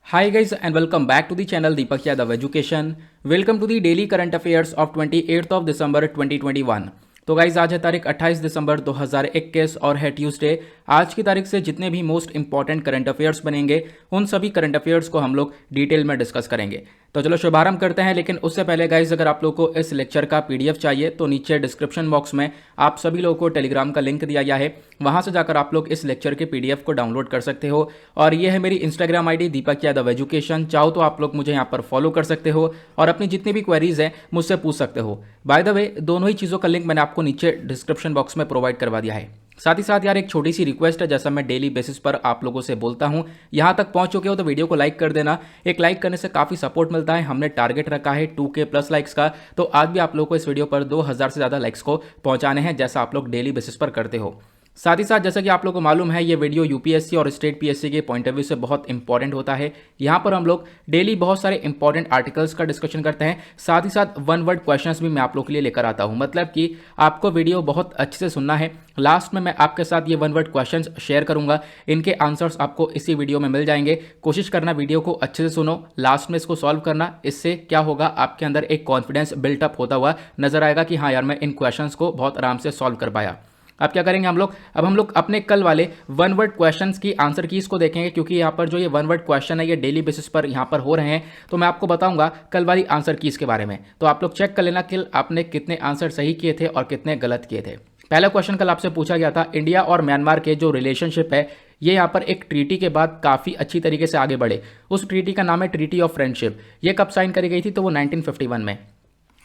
Hi guys and welcome back to the channel Deepak Yadav Education. Welcome to the daily current affairs of 28th of December 2021. तो guys आज है तारीख 28 दिसंबर 2021 और है Tuesday. आज की तारीख से जितने भी मोस्ट इंपॉर्टेंट करंट अफेयर्स बनेंगे उन सभी करंट अफेयर्स को हम लोग डिटेल में डिस्कस करेंगे। तो चलो शुभारंभ करते हैं। लेकिन उससे पहले गाइज अगर आप लोगों को इस लेक्चर का पीडीएफ चाहिए तो नीचे डिस्क्रिप्शन बॉक्स में आप सभी लोगों को टेलीग्राम का लिंक दिया गया है, वहां से जाकर आप लोग इस लेक्चर के पीडीएफ को डाउनलोड कर सकते हो। और ये है मेरी Instagram ID Deepak Yadav education. चाहो तो आप लोग मुझे यहाँ पर फॉलो कर सकते हो और अपनी जितनी भी क्वेरीज है मुझसे पूछ सकते हो। बाय द वे दोनों ही चीज़ों का लिंक मैंने आपको नीचे डिस्क्रिप्शन बॉक्स में प्रोवाइड करवा दिया है। साथ ही साथ यार एक छोटी सी रिक्वेस्ट है, जैसा मैं डेली बेसिस पर आप लोगों से बोलता हूं, यहां तक पहुंच चुके हो तो वीडियो को लाइक कर देना। एक लाइक करने से काफ़ी सपोर्ट मिलता है। हमने टारगेट रखा है 2K प्लस लाइक्स का, तो आज भी आप लोगों को इस वीडियो पर 2000 से ज़्यादा लाइक्स को पहुंचाने हैं, जैसा आप लोग डेली बेसिस पर करते हो। साथ ही साथ जैसा कि आप लोगों को मालूम है ये वीडियो यूपीएससी और स्टेट पीएससी के पॉइंट ऑफ व्यू से बहुत इंपॉर्टेंट होता है। यहाँ पर हम लोग डेली बहुत सारे इंपॉर्टेंट आर्टिकल्स का डिस्कशन करते हैं। साथ ही साथ वन वर्ड क्वेश्चंस भी मैं आप लोगों के लिए लेकर आता हूँ, मतलब कि आपको वीडियो बहुत अच्छे से सुनना है। लास्ट में मैं आपके साथ ये वन वर्ड क्वेश्चंस शेयर करूंगा, इनके आंसर्स आपको इसी वीडियो में मिल जाएंगे। कोशिश करना वीडियो को अच्छे से सुनो, लास्ट में इसको सॉल्व करना। इससे क्या होगा, आपके अंदर एक कॉन्फिडेंस बिल्टअप होता हुआ नजर आएगा कि हाँ यार मैं इन क्वेश्चंस को बहुत आराम से सॉल्व कर पाया। अब क्या करेंगे हम लोग अपने कल वाले वन वर्ड क्वेश्चंस की आंसर कीज को देखेंगे, क्योंकि यहाँ पर जो ये वन वर्ड क्वेश्चन है ये डेली बेसिस पर यहाँ पर हो रहे हैं। तो मैं आपको बताऊंगा कल वाली आंसर कीज के बारे में, तो आप लोग चेक कर लेना कि आपने कितने आंसर सही किए थे और कितने गलत किए थे। पहला क्वेश्चन कल आपसे पूछा गया था, इंडिया और म्यांमार के जो रिलेशनशिप है ये यहाँ पर एक ट्रीटी के बाद काफ़ी अच्छी तरीके से आगे बढ़े। उस ट्रीटी का नाम है ट्रीटी ऑफ फ्रेंडशिप। ये कब साइन करी गई थी, तो वो 1951 में।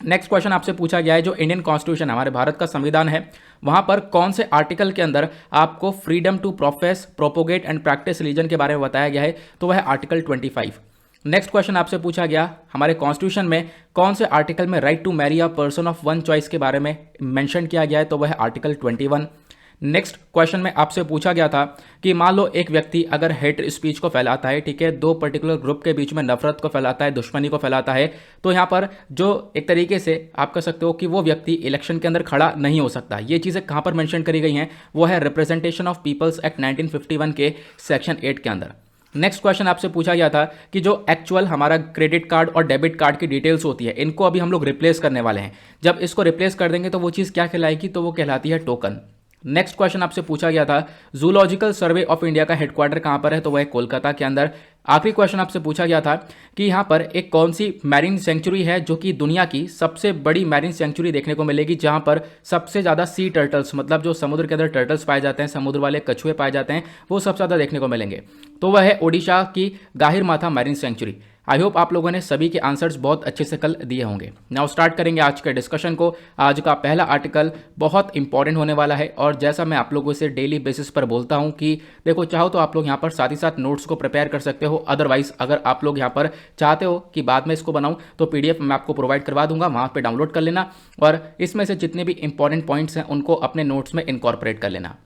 नेक्स्ट क्वेश्चन आपसे पूछा गया है, जो इंडियन कॉन्स्टिट्यूशन हमारे भारत का संविधान है वहां पर कौन से आर्टिकल के अंदर आपको freedom to profess propagate and practise religion के बारे में बताया गया है, तो वह है आर्टिकल 25। नेक्स्ट क्वेश्चन आपसे पूछा गया, हमारे कॉन्स्टिट्यूशन में कौन से आर्टिकल में right to marry a person of one choice के बारे में मेंशन किया गया है, तो वह है आर्टिकल 21। नेक्स्ट क्वेश्चन में आपसे पूछा गया था कि मान लो एक व्यक्ति अगर हेट स्पीच को फैलाता है, ठीक है, दो पर्टिकुलर ग्रुप के बीच में नफरत को फैलाता है, दुश्मनी को फैलाता है, तो यहाँ पर जो एक तरीके से आप कह सकते हो कि वो व्यक्ति इलेक्शन के अंदर खड़ा नहीं हो सकता। ये चीज़ें कहाँ पर मेंशन करी गई हैं, वो है रिप्रेजेंटेशन ऑफ पीपल्स एक्ट 1951 के सेक्शन 8 के अंदर। नेक्स्ट क्वेश्चन आपसे पूछा गया था कि जो एक्चुअल हमारा क्रेडिट कार्ड और डेबिट कार्ड की डिटेल्स होती है इनको अभी हम लोग रिप्लेस करने वाले हैं। जब इसको रिप्लेस कर देंगे तो वो चीज़ क्या कहलाएगी, तो वो कहलाती है टोकन। नेक्स्ट क्वेश्चन आपसे पूछा गया था, जूलॉजिकल सर्वे ऑफ इंडिया का हेडक्वार्टर कहां पर है, तो वह कोलकाता के अंदर। आखिरी क्वेश्चन आपसे पूछा गया था कि यहां पर एक कौन सी मैरीन सेंचुरी है जो कि दुनिया की सबसे बड़ी मैरीन सेंचुरी देखने को मिलेगी, जहां पर सबसे ज़्यादा सी टर्टल्स, मतलब जो समुद्र के अंदर टर्टल्स पाए जाते हैं, समुद्र वाले कछुए पाए जाते हैं, वो सबसे ज़्यादा देखने को मिलेंगे, तो वह है ओडिशा की गाहिरमाथा मैरीन सेंचुरी। आई होप आप लोगों ने सभी के आंसर्स बहुत अच्छे से कल दिए होंगे। नाउ स्टार्ट करेंगे आज के डिस्कशन को। आज का पहला आर्टिकल बहुत इंपॉर्टेंट होने वाला है, और जैसा मैं आप लोगों से डेली बेसिस पर बोलता हूं कि देखो, चाहो तो आप लोग यहां पर साथ ही साथ नोट्स को प्रिपेयर कर सकते हो। अदरवाइज अगर आप लोग यहां पर चाहते हो कि बाद में इसको बनाऊं तो पीडीएफ मैं आपको प्रोवाइड करवा दूंगा, वहां पर डाउनलोड कर लेना और इसमें से जितने भी इंपॉर्टेंट पॉइंट्स हैं उनको अपने नोट्स में इनकॉर्पोरेट कर लेना।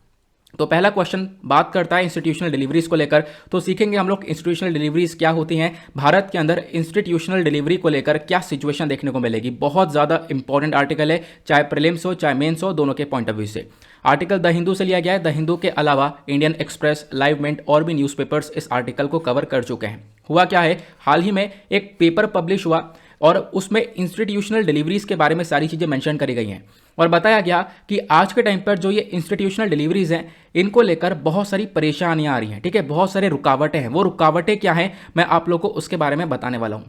तो पहला क्वेश्चन बात करता है इंस्टीट्यूशनल डिलीवरीज को लेकर। तो सीखेंगे हम लोग इंस्टीट्यूशनल डिलीवरीज क्या होती हैं, भारत के अंदर इंस्टीट्यूशनल डिलीवरी को लेकर क्या सिचुएशन देखने को मिलेगी। बहुत ज़्यादा इंपॉर्टेंट आर्टिकल है, चाहे प्रीलिम्स हो चाहे मेंस हो, दोनों के पॉइंट ऑफ व्यू से। आर्टिकल द हिंदू से लिया गया है। द हिंदू के अलावा इंडियन एक्सप्रेस, लाइव मिंट और भी न्यूज़पेपर्स इस आर्टिकल को कवर कर चुके हैं। हुआ क्या है, हाल ही में एक पेपर पब्लिश हुआ और उसमें इंस्टीट्यूशनल डिलीवरीज के बारे में सारी चीज़ें मेंशन करी गई हैं और बताया गया कि आज के टाइम पर जो ये इंस्टीट्यूशनल डिलीवरीज हैं इनको लेकर बहुत सारी परेशानियां आ रही हैं, ठीक है, बहुत सारे रुकावटें हैं। वो रुकावटें क्या हैं, मैं आप लोगों को उसके बारे में बताने वाला हूं।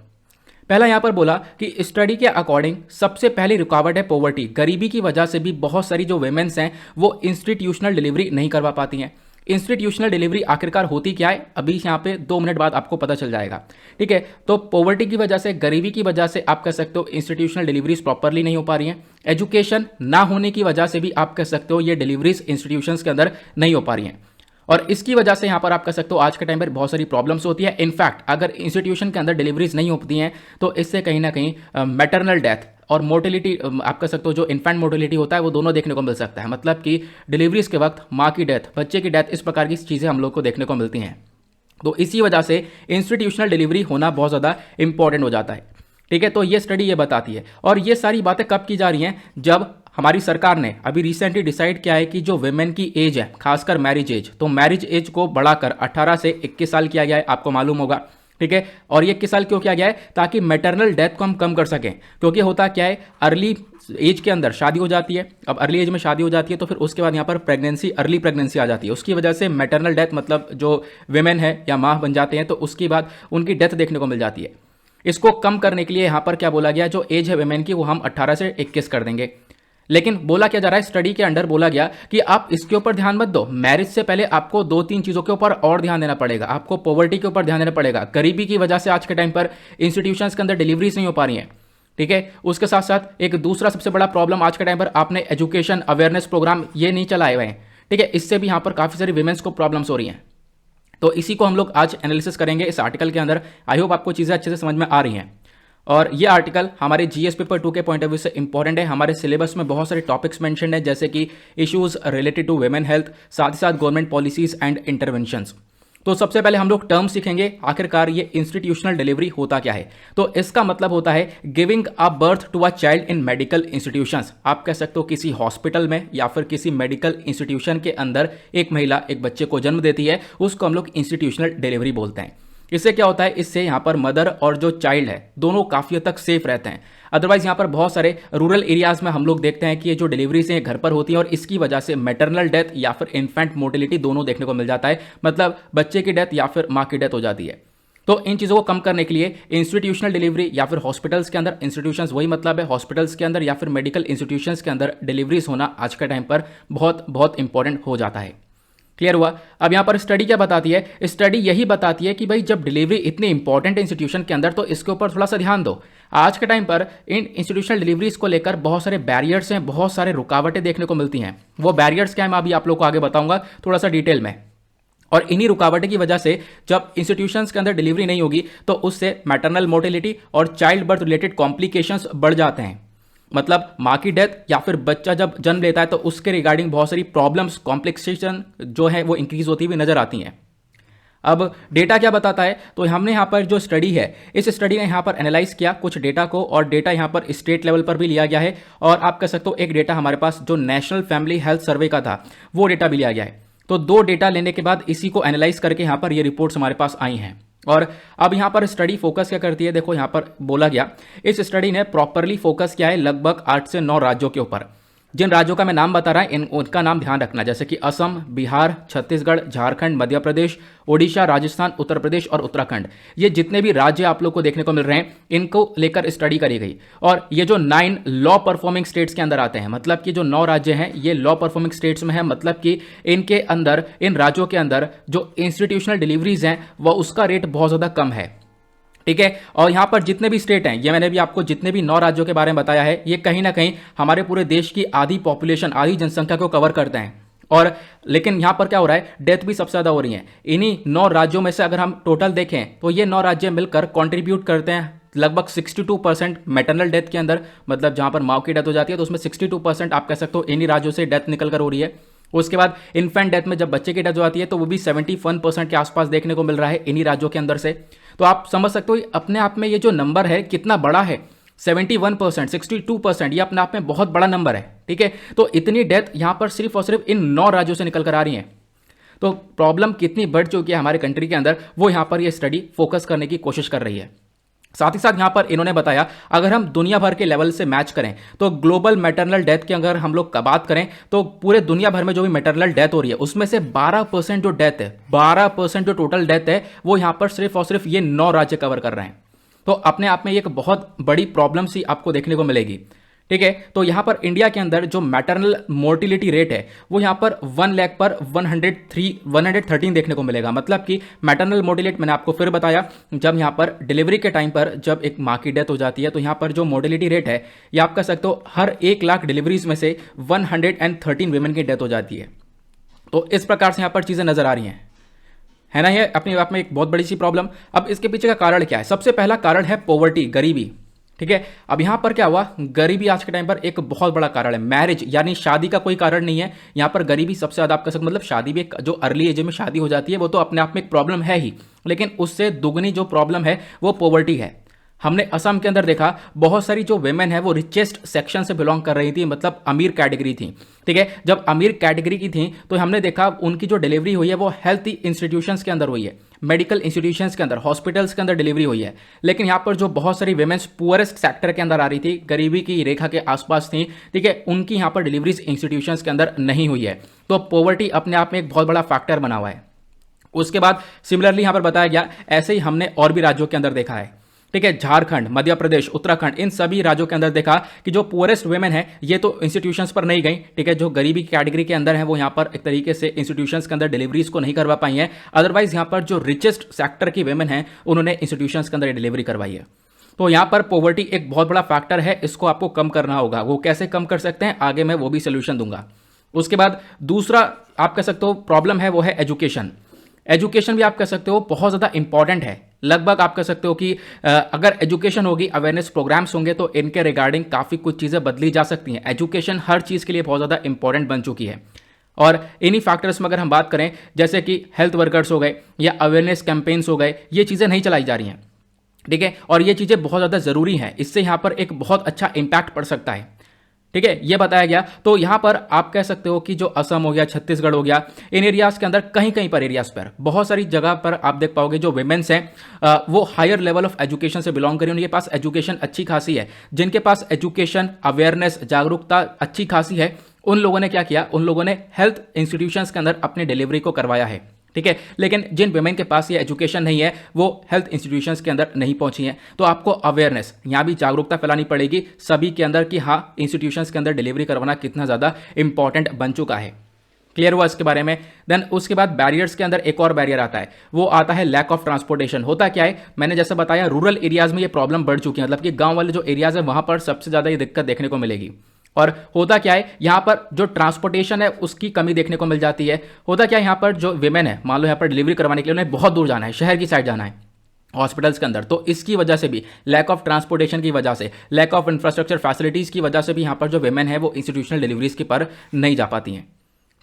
पहला यहां पर बोला कि स्टडी के अकॉर्डिंग सबसे पहली रुकावट है पॉवर्टी। गरीबी की वजह से भी बहुत सारी जो वेमेन्स हैं वो इंस्टीट्यूशनल डिलीवरी नहीं करवा पाती हैं। इंस्टीट्यूशनल डिलीवरी आखिरकार होती क्या है, अभी यहाँ पे 2 मिनट बाद आपको पता चल जाएगा, ठीक है। तो पॉवर्टी की वजह से, गरीबी की वजह से आप कह सकते हो इंस्टीट्यूशनल डिलीवरीज प्रॉपरली नहीं हो पा रही हैं। एजुकेशन ना होने की वजह से भी आप कह सकते हो ये डिलीवरीज इंस्टीट्यूशंस के अंदर नहीं हो पा रही हैं, और इसकी वजह से यहाँ पर आप कह सकते हो आज के टाइम पर बहुत सारी प्रॉब्लम्स होती है। इनफैक्ट अगर इंस्टीट्यूशन के अंदर डिलीवरीज नहीं होती हैं तो इससे कहीं ना कहीं मैटरनल डेथ और मोर्टेलिटी, आप कह सकते हो जो इन्फेंट मोर्टेलिटी होता है वो दोनों देखने को मिल सकता है। मतलब कि डिलीवरीज के वक्त माँ की डेथ, बच्चे की डेथ, इस प्रकार की चीज़ें हम लोग को देखने को मिलती हैं। तो इसी वजह से इंस्टीट्यूशनल डिलीवरी होना बहुत ज़्यादा इंपॉर्टेंट हो जाता है, ठीक है। तो ये स्टडी ये बताती है, और ये सारी बातें कब की जा रही हैं, जब हमारी सरकार ने अभी रिसेंटली डिसाइड किया है कि जो वुमेन की एज है, खासकर मैरिज एज, तो मैरिज एज को बढ़ाकर 18 से 21 साल किया गया है। आपको मालूम होगा ठीक है। और ये 21 साल क्यों किया गया है? ताकि मैटरनल डेथ को हम कम कर सकें, क्योंकि होता क्या है, अर्ली एज के अंदर शादी हो जाती है। अब अर्ली एज में शादी हो जाती है तो फिर उसके बाद यहाँ पर प्रेगनेंसी, अर्ली प्रेगनेंसी आ जाती है, उसकी वजह से मैटरनल डेथ मतलब जो वेमेन है या माँ बन जाते हैं तो उसके बाद उनकी डेथ देखने को मिल जाती है। इसको कम करने के लिए यहाँ पर क्या बोला गया, जो एज है वेमेन की वो हम 18 से 21 कर देंगे। लेकिन बोला क्या जा रहा है, स्टडी के अंडर बोला गया कि आप इसके ऊपर ध्यान मत दो, मैरिज से पहले आपको 2-3 चीज़ों के ऊपर और ध्यान देना पड़ेगा। आपको पॉवर्टी के ऊपर ध्यान देना पड़ेगा। गरीबी की वजह से आज के टाइम पर इंस्टीट्यूशंस के अंदर डिलीवरीज नहीं हो पा रही हैं, ठीक है। उसके साथ साथ एक दूसरा सबसे बड़ा प्रॉब्लम आज के टाइम पर आपने एजुकेशन अवेयरनेस प्रोग्राम ये नहीं चलाए हुए हैं, ठीक है। इससे भी यहाँ पर काफ़ी सारी वीमेंस को प्रॉब्लम्स हो रही हैं। तो इसी को हम लोग आज एनालिसिस करेंगे इस आर्टिकल के अंदर। आई होप आपको चीज़ें अच्छे से समझ में आ रही हैं। और ये आर्टिकल हमारे जीएस पेपर 2 के पॉइंट ऑफ व्यू से इंपॉर्टेंट है। हमारे सिलेबस में बहुत सारे टॉपिक्स मेंशन है, जैसे कि issues related to women health, साथ ही साथ गवर्नमेंट पॉलिसीज एंड इंटरवेंशंस। तो सबसे पहले हम लोग टर्म सीखेंगे, आखिरकार ये इंस्टीट्यूशनल डिलीवरी होता क्या है। तो इसका मतलब होता है giving a birth to a child in medical institutions. आप कह सकते हो किसी हॉस्पिटल में या फिर किसी मेडिकल इंस्टीट्यूशन के अंदर एक महिला एक बच्चे को जन्म देती है, उसको हम लोग इंस्टीट्यूशनल डिलीवरी बोलते हैं। इससे क्या होता है, इससे यहाँ पर मदर और जो चाइल्ड है दोनों काफ़ी हद तक सेफ रहते हैं। अदरवाइज यहाँ पर बहुत सारे रूरल एरियाज में हम लोग देखते हैं कि ये जो डिलीवरीज हैं घर पर होती हैं और इसकी वजह से मैटरनल डेथ या फिर इन्फेंट मोर्टिलिटी दोनों देखने को मिल जाता है, मतलब बच्चे की डेथ या फिर माँ की डेथ हो जाती है। तो इन चीज़ों को कम करने के लिए इंस्टीट्यूशनल डिलीवरी या फिर हॉस्पिटल्स के अंदर, इंस्टीट्यूशंस वही मतलब है हॉस्पिटल्स के अंदर या फिर मेडिकल इंस्टीट्यूशंस के अंदर डिलीवरीज होना आज के टाइम पर बहुत बहुत इंपॉर्टेंट हो जाता है। क्लियर हुआ? अब यहाँ पर स्टडी क्या बताती है, स्टडी यही बताती है कि भाई जब डिलीवरी इतनी इंपॉर्टेंट इंस्टीट्यूशन के अंदर तो इसके ऊपर थोड़ा सा ध्यान दो। आज के टाइम पर इन इंस्टीट्यूशनल डिलीवरीज को लेकर बहुत सारे बैरियर्स हैं, बहुत सारे रुकावटें देखने को मिलती हैं। वो बैरियर्स क्या है मैं अभी आप लोग को आगे बताऊंगा थोड़ा सा डिटेल में। और इन्हीं रुकावटें की वजह से जब इंस्टीट्यूशंस के अंदर डिलीवरी नहीं होगी तो उससे मैटरनल मोर्टिलिटी और चाइल्ड बर्थ रिलेटेड कॉम्प्लिकेशंस बढ़ जाते हैं। मतलब माँ की डेथ या फिर बच्चा जब जन्म लेता है तो उसके रिगार्डिंग बहुत सारी प्रॉब्लम्स, कॉम्प्लिकेशन जो है वो इंक्रीज होती हुई नजर आती हैं। अब डेटा क्या बताता है, तो हमने यहाँ पर जो स्टडी है, इस स्टडी ने यहाँ पर एनालाइज किया कुछ डेटा को, और डेटा यहाँ पर स्टेट लेवल पर भी लिया गया है, और आप कह सकते हो एक डेटा हमारे पास जो नेशनल फैमिली हेल्थ सर्वे का था वो डेटा भी लिया गया है। तो 2 डेटा लेने के बाद इसी को एनालाइज करके यहाँ पर ये रिपोर्ट्स हमारे पास आई हैं। और अब यहाँ पर स्टडी फोकस क्या करती है, देखो यहाँ पर बोला गया, इस स्टडी ने प्रॉपरली फोकस किया है लगभग 8 से 9 राज्यों के ऊपर। जिन राज्यों का मैं नाम बता रहा हूं उनका नाम ध्यान रखना, जैसे कि असम, बिहार, छत्तीसगढ़, झारखंड, मध्य प्रदेश, ओडिशा, राजस्थान, उत्तर प्रदेश और उत्तराखंड। ये जितने भी राज्य आप लोग को देखने को मिल रहे हैं इनको लेकर स्टडी करी गई। और ये जो 9 लॉ परफॉर्मिंग स्टेट्स के अंदर आते हैं, मतलब कि जो 9 राज्य हैं ये लॉ परफॉर्मिंग स्टेट्स में है, मतलब कि इनके अंदर, इन राज्यों के अंदर जो इंस्टीट्यूशनल डिलीवरीज हैं वह उसका रेट बहुत ज़्यादा कम है, ठीक है। और यहां पर जितने भी स्टेट हैं, ये मैंने भी आपको जितने भी 9 राज्यों के बारे में बताया है, ये कहीं ना कहीं हमारे पूरे देश की आधी पॉपुलेशन, आधी जनसंख्या को कवर करते हैं। और लेकिन यहां पर क्या हो रहा है, डेथ भी सबसे ज्यादा हो रही है। इन्हीं 9 राज्यों में से अगर हम टोटल देखें तो ये 9 राज्य मिलकर कॉन्ट्रीब्यूट करते हैं लगभग 62% मैटरनल डेथ के अंदर, मतलब जहां पर माँ की डेथ हो जाती है तो उसमें 62% आप कह सकते हो इन्हीं राज्यों से डेथ निकल कर हो रही है। उसके बाद इन्फेंट डेथ में जब बच्चे की डेथ हो जाती है तो वो भी 71% के आसपास देखने को मिल रहा है इन्हीं राज्यों के अंदर से। तो आप समझ सकते हो अपने आप में ये जो नंबर है कितना बड़ा है, 71%, 62%, ये अपने आप में बहुत बड़ा नंबर है, ठीक है। तो इतनी डेथ यहां पर सिर्फ और सिर्फ इन 9 राज्यों से निकल कर आ रही है। तो प्रॉब्लम कितनी बढ़ चुकी है हमारे कंट्री के अंदर, वो यहां पर ये स्टडी फोकस करने की कोशिश कर रही है। साथ ही साथ यहां पर इन्होंने बताया अगर हम दुनिया भर के लेवल से मैच करें तो ग्लोबल मैटरनल डेथ की अगर हम लोग का बात करें तो पूरे दुनिया भर में जो भी मैटरनल डेथ हो रही है उसमें से 12% जो डेथ है, 12% जो टोटल डेथ है वो यहां पर सिर्फ और सिर्फ ये 9 राज्य कवर कर रहे हैं। तो अपने आप में एक बहुत बड़ी प्रॉब्लम सी आपको देखने को मिलेगी, ठीक है। तो यहां पर इंडिया के अंदर जो मैटरनल मोर्टिलिटी रेट है वो यहां पर 1 लाख पर 113 देखने को मिलेगा। मतलब कि मैटरनल मोर्टिलिटी मैंने आपको फिर बताया, जब यहां पर डिलीवरी के टाइम पर जब एक माँ की डेथ हो जाती है तो यहां पर जो मोर्टिलिटी रेट है ये आप कह सकते हो हर 1 लाख डिलीवरीज में से 113 वीमेन की डेथ हो जाती है। तो इस प्रकार से यहां पर चीजें नजर आ रही हैं, है ना। ये अपने आप में एक बहुत बड़ी सी प्रॉब्लम। अब इसके पीछे का कारण क्या है, सबसे पहला कारण है पॉवर्टी, गरीबी, ठीक है। अब यहां पर क्या हुआ, गरीबी आज के टाइम पर एक बहुत बड़ा कारण है। मैरिज यानी शादी का कोई कारण नहीं है, यहां पर गरीबी सबसे ज्यादा आप कह सकते, मतलब शादी भी एक जो अर्ली एज में शादी हो जाती है वो तो अपने आप में एक प्रॉब्लम है ही, लेकिन उससे दुगनी जो प्रॉब्लम है वो पॉवर्टी है। हमने असम के अंदर देखा बहुत सारी जो वेमेन है वो रिचेस्ट सेक्शन से बिलोंग कर रही थी, मतलब अमीर कैटेगरी थी। ठीक है, जब अमीर कैटेगरी की थी तो हमने देखा उनकी जो डिलीवरी हुई है वो हेल्थ इंस्टीट्यूशंस के अंदर हुई है, मेडिकल इंस्टीट्यूशंस के अंदर, हॉस्पिटल्स के अंदर डिलीवरी हुई है। लेकिन यहाँ पर जो बहुत सारी वेमेन्स पुअरेस्ट सेक्टर के अंदर आ रही थी, गरीबी की रेखा के आसपास थी, ठीक है, उनकी यहाँ पर डिलीवरीज इंस्टीट्यूशंस के अंदर नहीं हुई है। तो पॉवर्टी अपने आप में एक बहुत बड़ा फैक्टर बना हुआ है। उसके बाद सिमिलरली यहां पर बताया गया, ऐसे ही हमने और भी राज्यों के अंदर देखा है। ठीक है, झारखंड, मध्य प्रदेश, उत्तराखंड, इन सभी राज्यों के अंदर देखा कि जो पुअरेस्ट वेमेन है ये तो इंस्टीट्यूशंस पर नहीं गई। ठीक है, जो गरीबी की कैटेगरी के अंदर है वो यहां पर एक तरीके से इंस्टीट्यूशंस के अंदर डिलीवरीज को नहीं करवा पाई है। अदरवाइज यहां पर जो रिचेस्ट सेक्टर की वेमेन है उन्होंने इंस्टीट्यूशंस के अंदर डिलीवरी करवाई है। तो यहां पर पॉवर्टी एक बहुत बड़ा फैक्टर है, इसको आपको कम करना होगा। वो कैसे कम कर सकते हैं आगे मैं वो भी सोल्यूशन दूंगा। उसके बाद दूसरा आप कह सकते हो प्रॉब्लम है वो है एजुकेशन। एजुकेशन भी आप कह सकते हो बहुत ज़्यादा इंपॉर्टेंट है। लगभग आप कह सकते हो कि अगर एजुकेशन होगी, अवेयरनेस प्रोग्राम्स होंगे तो इनके रिगार्डिंग काफ़ी कुछ चीज़ें बदली जा सकती हैं। एजुकेशन हर चीज़ के लिए बहुत ज़्यादा इंपॉर्टेंट बन चुकी है। और इन्हीं फैक्टर्स में अगर हम बात करें जैसे कि हेल्थ वर्कर्स हो गए या अवेयरनेस कैंपेन्स हो गए, ये चीज़ें नहीं चलाई जा रही हैं। ठीक है, और ये चीज़ें बहुत ज़्यादा ज़रूरी हैं, इससे यहाँ पर एक बहुत अच्छा इम्पैक्ट पड़ सकता है। ठीक है, ये बताया गया। तो यहां पर आप कह सकते हो कि जो असम हो गया, छत्तीसगढ़ हो गया, इन एरियाज के अंदर कहीं कहीं पर एरियाज पर बहुत सारी जगह पर आप देख पाओगे जो विमेन्स हैं वो हायर लेवल ऑफ एजुकेशन से बिलोंग करें, उनके पास एजुकेशन अच्छी खासी है। जिनके पास एजुकेशन, अवेयरनेस, जागरूकता अच्छी खासी है, उन लोगों ने क्या किया, उन लोगों ने हेल्थ इंस्टीट्यूशंस के अंदर अपनी डिलीवरी को करवाया है। ठीक है, लेकिन जिन विमेन के पास ये एजुकेशन नहीं है वो हेल्थ इंस्टीट्यूशंस के अंदर नहीं पहुंची हैं। तो आपको अवेयरनेस, यहां भी जागरूकता फैलानी पड़ेगी सभी के अंदर कि हाँ, इंस्टीट्यूशंस के अंदर डिलीवरी करवाना कितना ज़्यादा इंपॉर्टेंट बन चुका है। क्लियर हुआ इसके बारे में। देन उसके बाद बैरियर्स के अंदर एक और बैरियर आता है, वो आता है लैक ऑफ ट्रांसपोर्टेशन। होता क्या है, मैंने जैसे बताया रूरल एरियाज में ये प्रॉब्लम बढ़ चुकी है, मतलब कि गांव वाले जो एरियाज है वहां पर सबसे ज़्यादा ये दिक्कत देखने को मिलेगी। और होता क्या है, यहां पर जो ट्रांसपोर्टेशन है उसकी कमी देखने को मिल जाती है। होता क्या है, यहां पर जो विमेन है, मान लो यहां पर डिलीवरी करवाने के लिए उन्हें बहुत दूर जाना है, शहर की साइड जाना है हॉस्पिटल्स के अंदर, तो इसकी वजह से भी, लैक ऑफ ट्रांसपोर्टेशन की वजह से, लैक ऑफ इंफ्रास्ट्रक्चर फैसिलिटीज की वजह से भी यहां पर जो विमेन है वो इंस्टीट्यूशनल डिलीवरीज के पर नहीं जा पाती हैं।